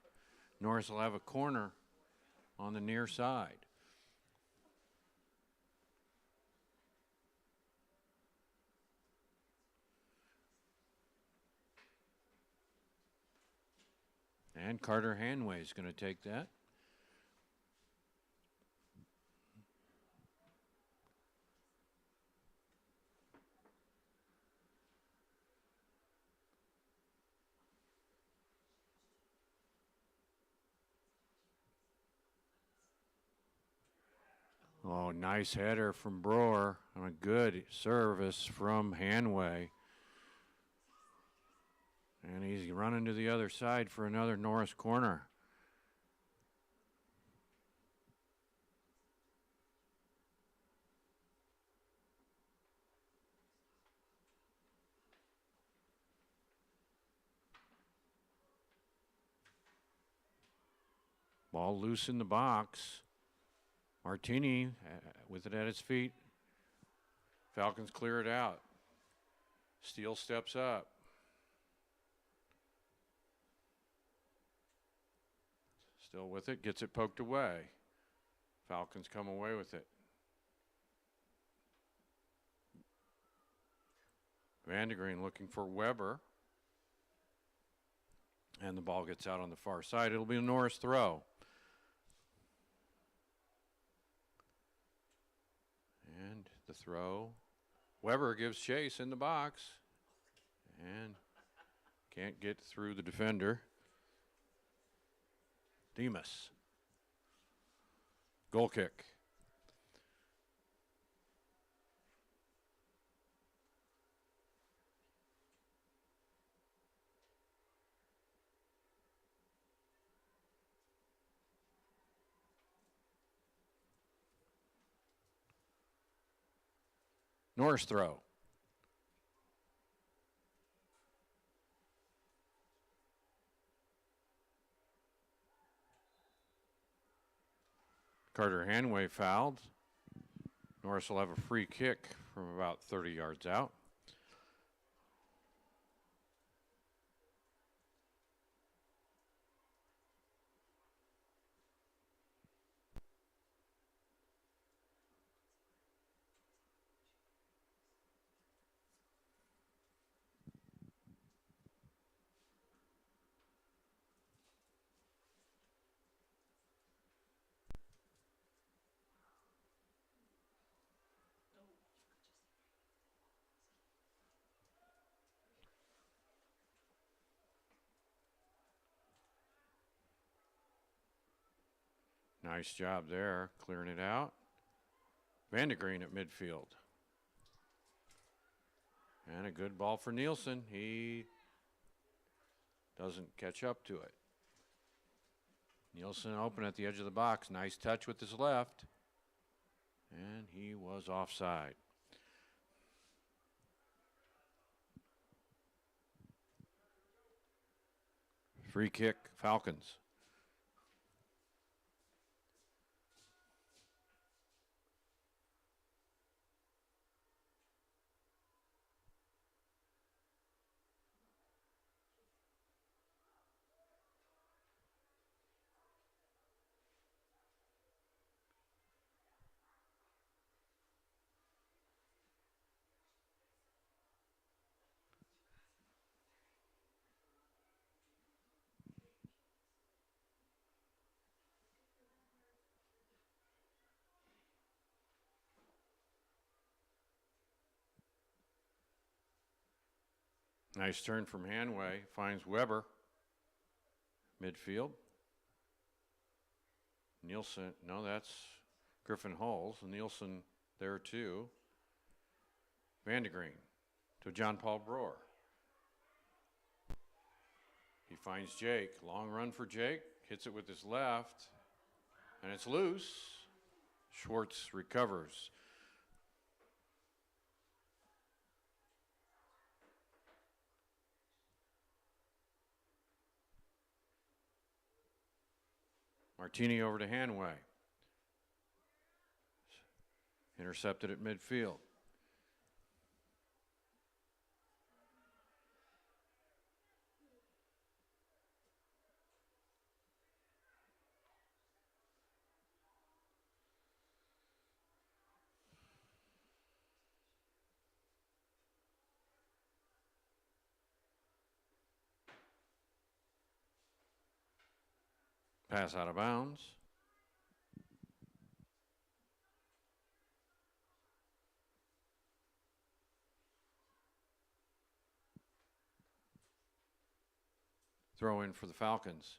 Norris will have a corner on the near side. And Carter Hanway is going to take that. Oh, nice header from Brewer on a good service from Hanway. And he's running to the other side for another Norris corner. Ball loose in the box. Martini with it at his feet. Falcons clear it out. Steele steps up. Still with it, gets it poked away. Falcons come away with it. Vandegreen looking for Weber. And the ball gets out on the far side. It'll be a Norris throw. And the throw. Weber gives chase in the box. And can't get through the defender. Demas. Goal kick. Norris throw. Carter Hanway fouled. Norris will have a free kick from about 30 yards out. Nice job there, clearing it out. Vandegreen at midfield. And a good ball for Nielsen. He doesn't catch up to it. Nielsen open at the edge of the box. Nice touch with his left. And he was offside. Free kick, Falcons. Nice turn from Hanway. Finds Weber. Midfield. Nielsen. No, that's Griffin Hulls. Nielsen there too. Vandegreen to John Paul Brewer. He finds Jake. Long run for Jake. Hits it with his left. And it's loose. Schwartz recovers. Martini over to Hanway. Intercepted at midfield. Pass out of bounds. Throw in for the Falcons.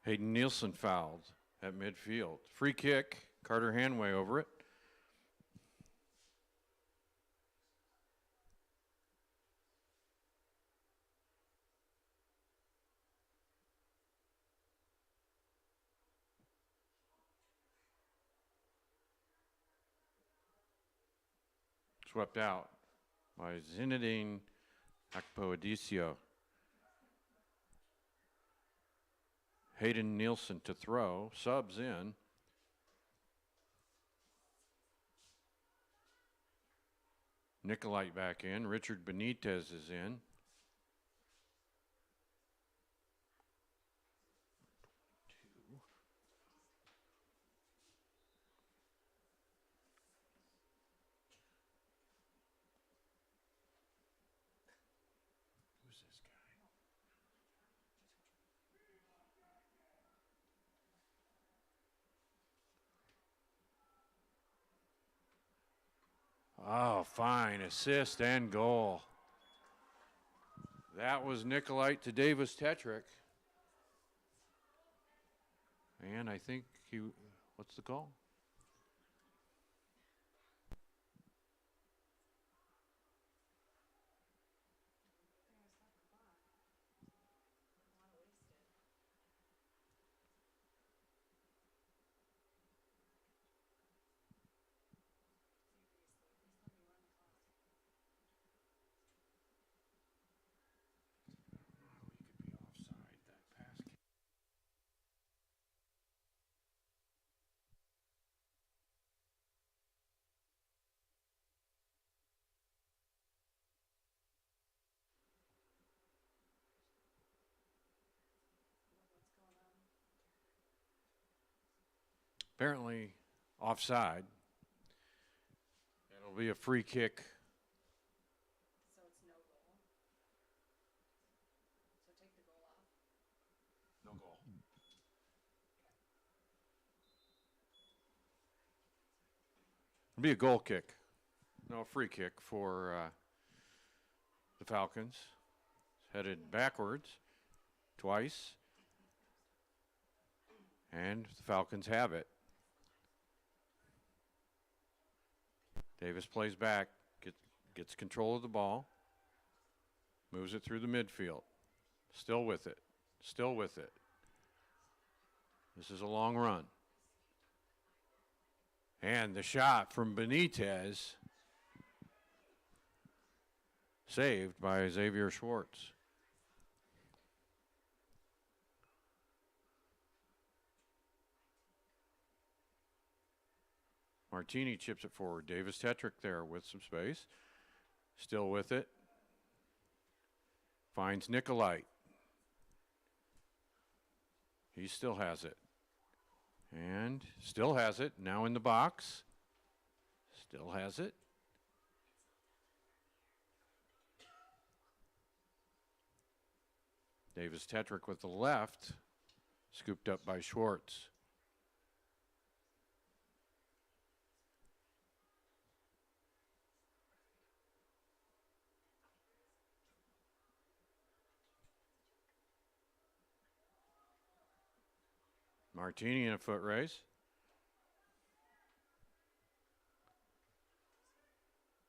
Hayden Nielsen fouled at midfield. Free kick. Carter Hanway over it. Swept out by Zinedine Akpoedicio. Hayden Nielsen to throw. Subs in. Nicolite back in. Richard Benitez is in. Who's this guy? Oh, fine. Assist and goal. That was Nicolite to Davis Tetrick. And I think what's the call? Apparently offside. It'll be a free kick. So it's no goal. So take the goal off. No goal. It'll be a goal kick. No, free kick for the Falcons. It's headed backwards twice. And the Falcons have it. Davis plays back, gets control of the ball, moves it through the midfield. Still with it. Still with it. This is a long run. And the shot from Benitez, saved by Xavier Schwartz. Martini chips it forward. Davis Tetrick there with some space. Still with it. Finds Nicolite. He still has it. And still has it. Now in the box. Still has it. Davis Tetrick with the left. Scooped up by Schwartz. Martini in a foot race.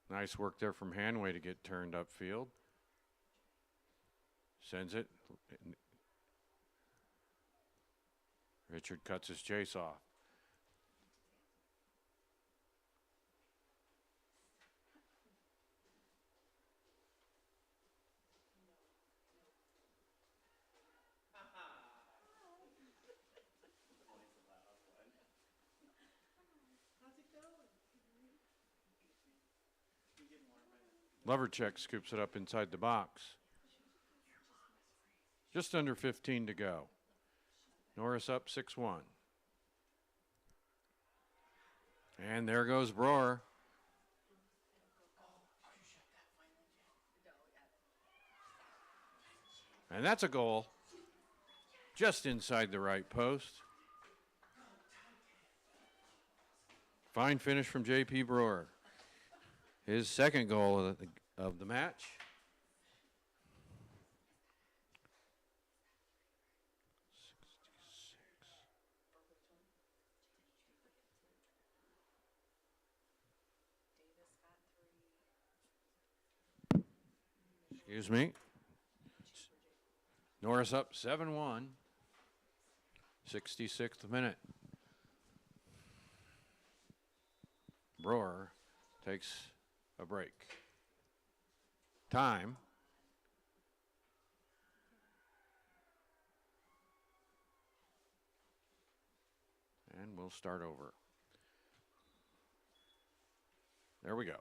Nice work there from Hanway to get turned upfield. Sends it. Richard cuts his chase off. Lovercheck scoops it up inside the box. Just under 15 to go. Norris up 6-1. And there goes Broer. And that's a goal. Just inside the right post. Fine finish from J.P. Brewer. His second goal of the match. Excuse me. Norris up 7-1. 66th minute. Brewer takes a break. Time. And we'll start over. There we go.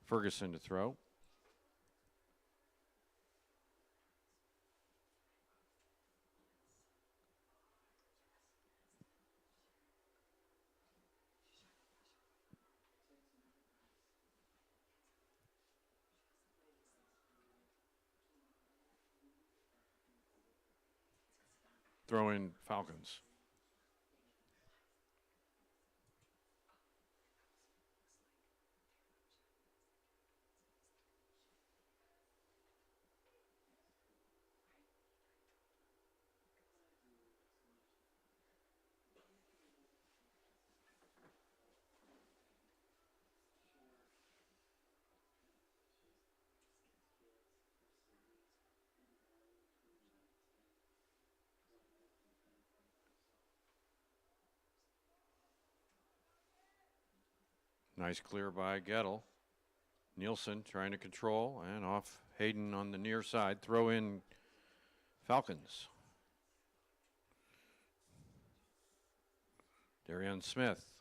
Ferguson to throw. Throw in Falcons. Nice clear by Gettle. Nielsen trying to control and off Hayden on the near side. Throw in Falcons. Darian Smith.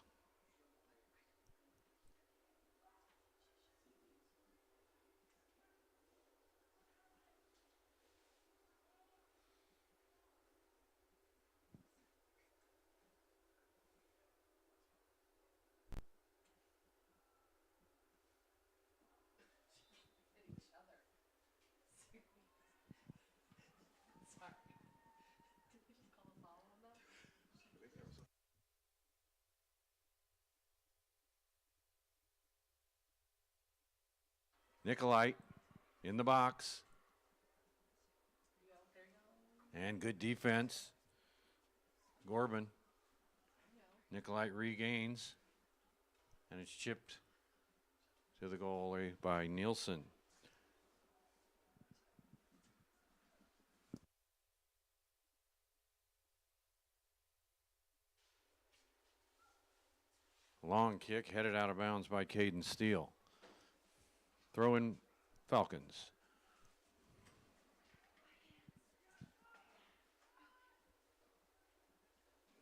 Nicolite in the box. And good defense. Corbin. Nicolite regains. And it's chipped to the goalie by Nielsen. Long kick headed out of bounds by Caden Steele. Throw in Falcons.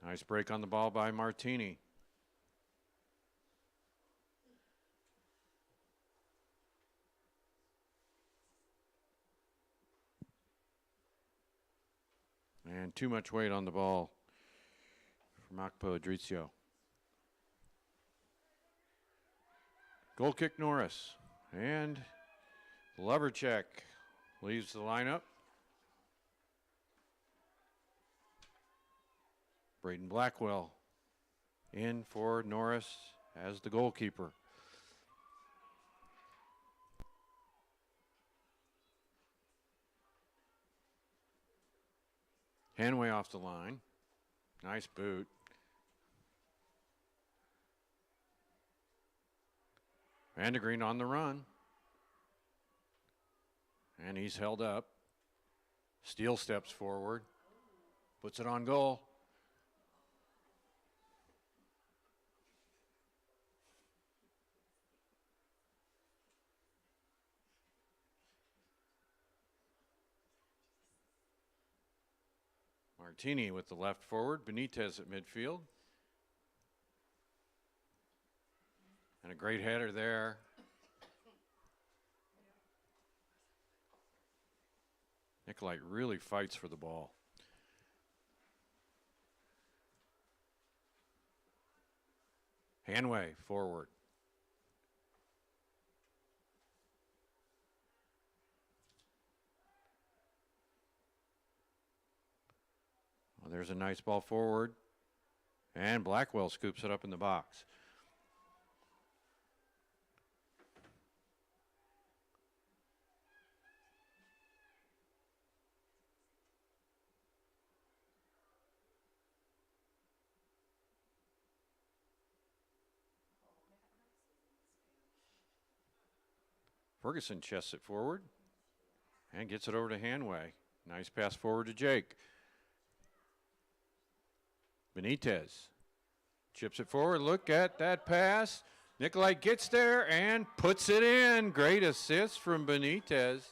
Nice break on the ball by Martini. And too much weight on the ball for Makpo Adrizio. Goal kick Norris. And Lovercheck leaves the lineup. Braden Blackwell in for Norris as the goalkeeper. Hanway off the line. Nice boot. Vandegreen on the run. And he's held up. Steele steps forward. Puts it on goal. Martini with the left forward. Benitez at midfield. And a great header there. Nicolite really fights for the ball. Hanway forward. Well, there's a nice ball forward. And Blackwell scoops it up in the box. Ferguson chests it forward and gets it over to Hanway. Nice pass forward to Jake. Benitez chips it forward. Look at that pass. Nicolite gets there and puts it in. Great assist from Benitez.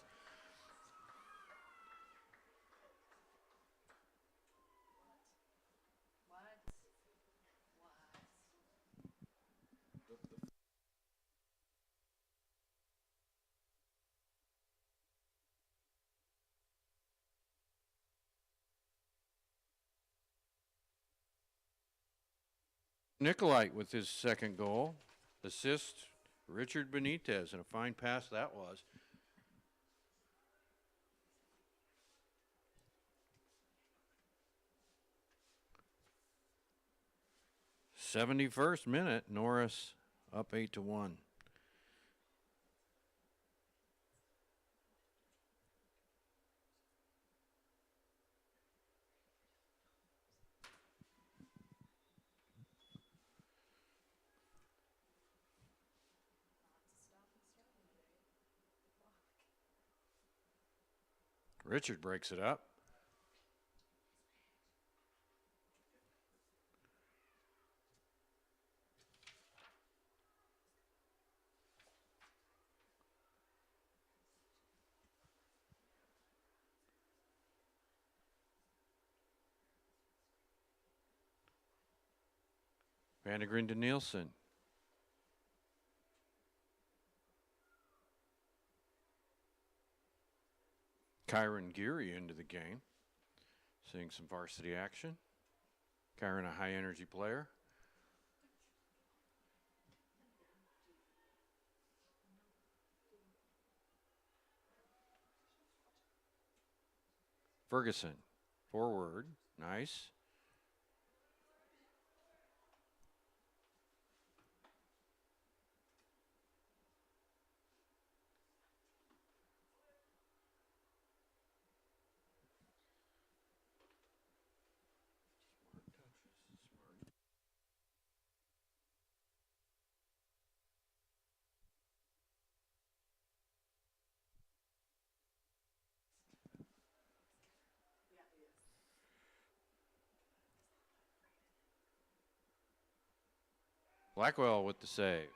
Nicolite with his second goal. Assist, Richard Benitez, and a fine pass that was. '71st minute, Norris up 8-1. Richard breaks it up. Vandegreen to Nielsen. Kyron Geary into the game. Seeing some varsity action. Kyron, a high energy player. Ferguson, forward, nice. Blackwell with the save.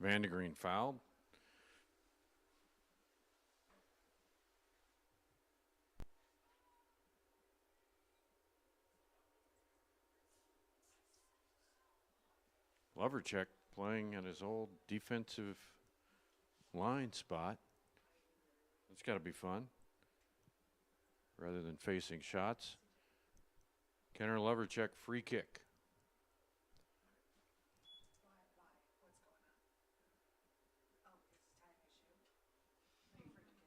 Vandegreen fouled. Lovercheck playing at his old defensive line spot. That's got to be fun. Rather than facing shots. Kenner Lovercheck free kick. What's going on? Oh, it's a time issue. Are you freaking kidding me?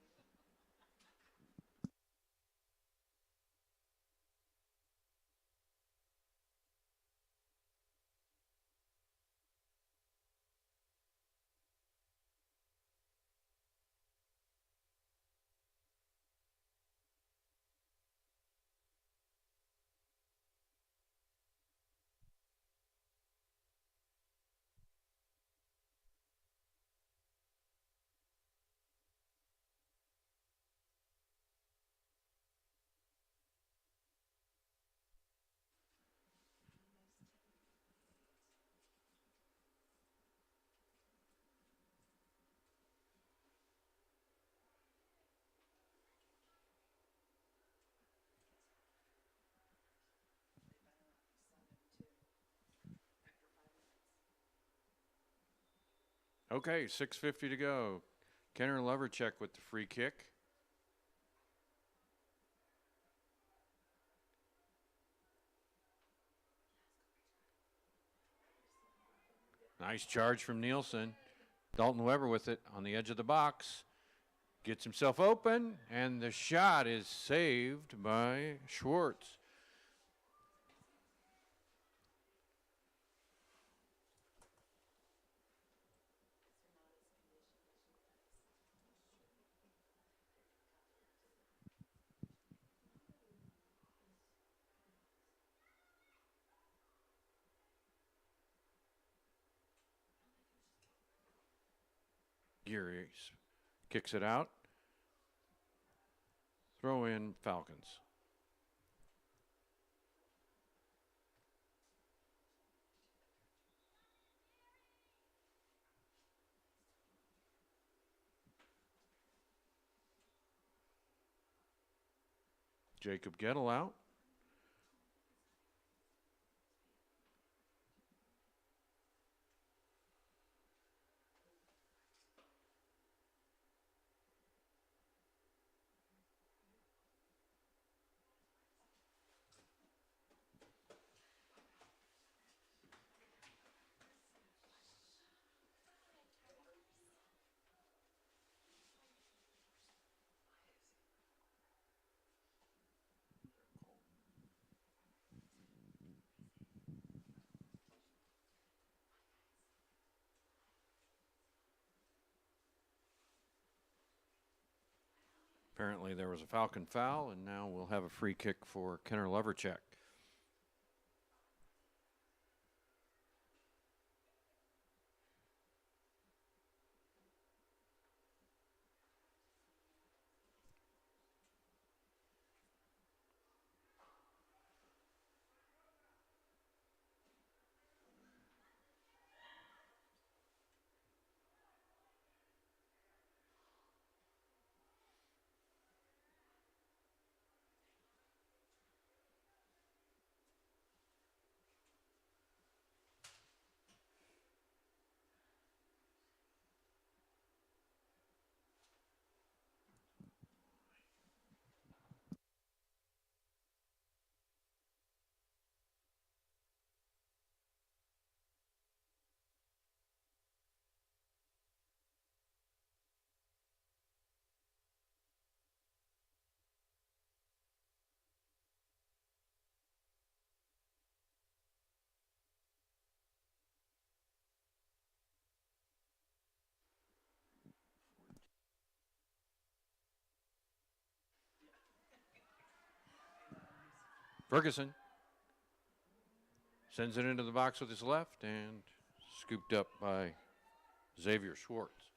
Okay, 6:50 to go. Kenner Lovercheck with the free kick. Nice charge from Nielsen. Dalton Weber with it on the edge of the box. Gets himself open, and the shot is saved by Schwartz. Geary kicks it out. Throw in Falcons. Jacob Gettle out. Apparently there was a Falcon foul, and now we'll have a free kick for Kenner Lovercheck. Ferguson sends it into the box with his left and scooped up by Xavier Schwartz.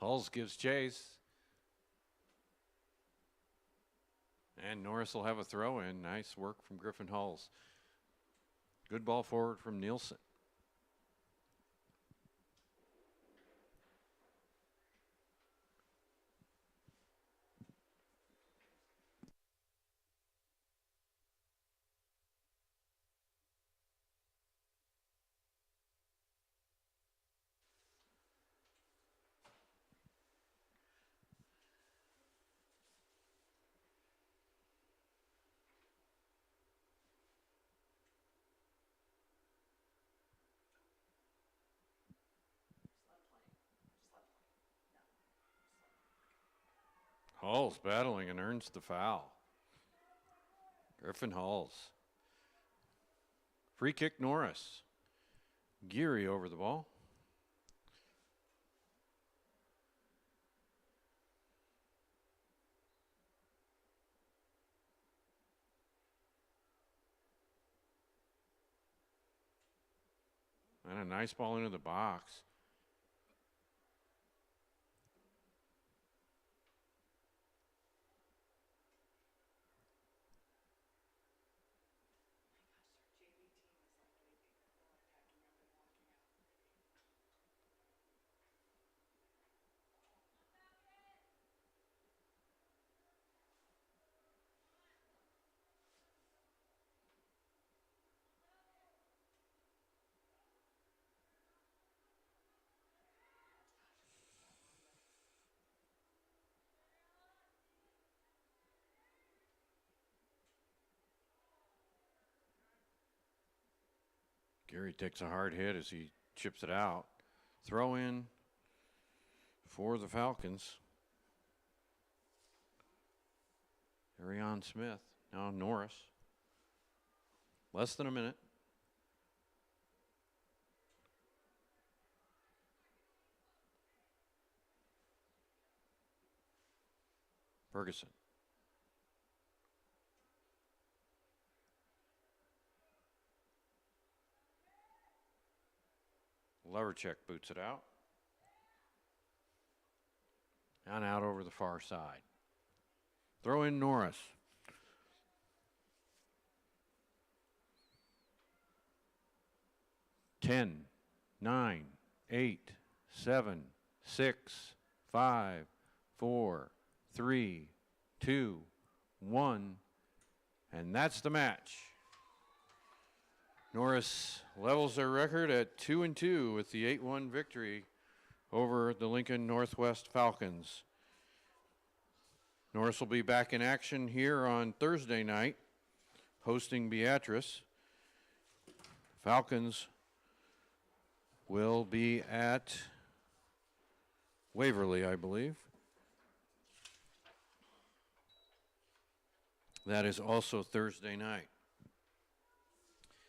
Hulls gives chase. And Norris will have a throw in. Nice work from Griffin Hulls. Good ball forward from Nielsen. Hulls battling and earns the foul. Griffin Hulls. Free kick Norris. Geary over the ball. And a nice ball into the box. Geary takes a hard hit as he chips it out. Throw in for the Falcons. Arion Smith. Now Norris. Less than a minute. Ferguson. Levercheck boots it out. And out over the far side. Throw in Norris. Ten, 9, 8, 7, 6, 5, 4, 3, 2, 1. And that's the match. Norris levels their record at 2-2 with the 8-1 victory over the Lincoln Northwest Falcons. Norris will be back in action here on Thursday night, hosting Beatrice. Falcons will be at Waverly, I believe. That is also Thursday night.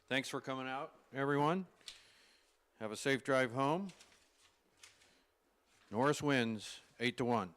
Thanks for coming out, everyone. Have a safe drive home. Norris wins 8-1.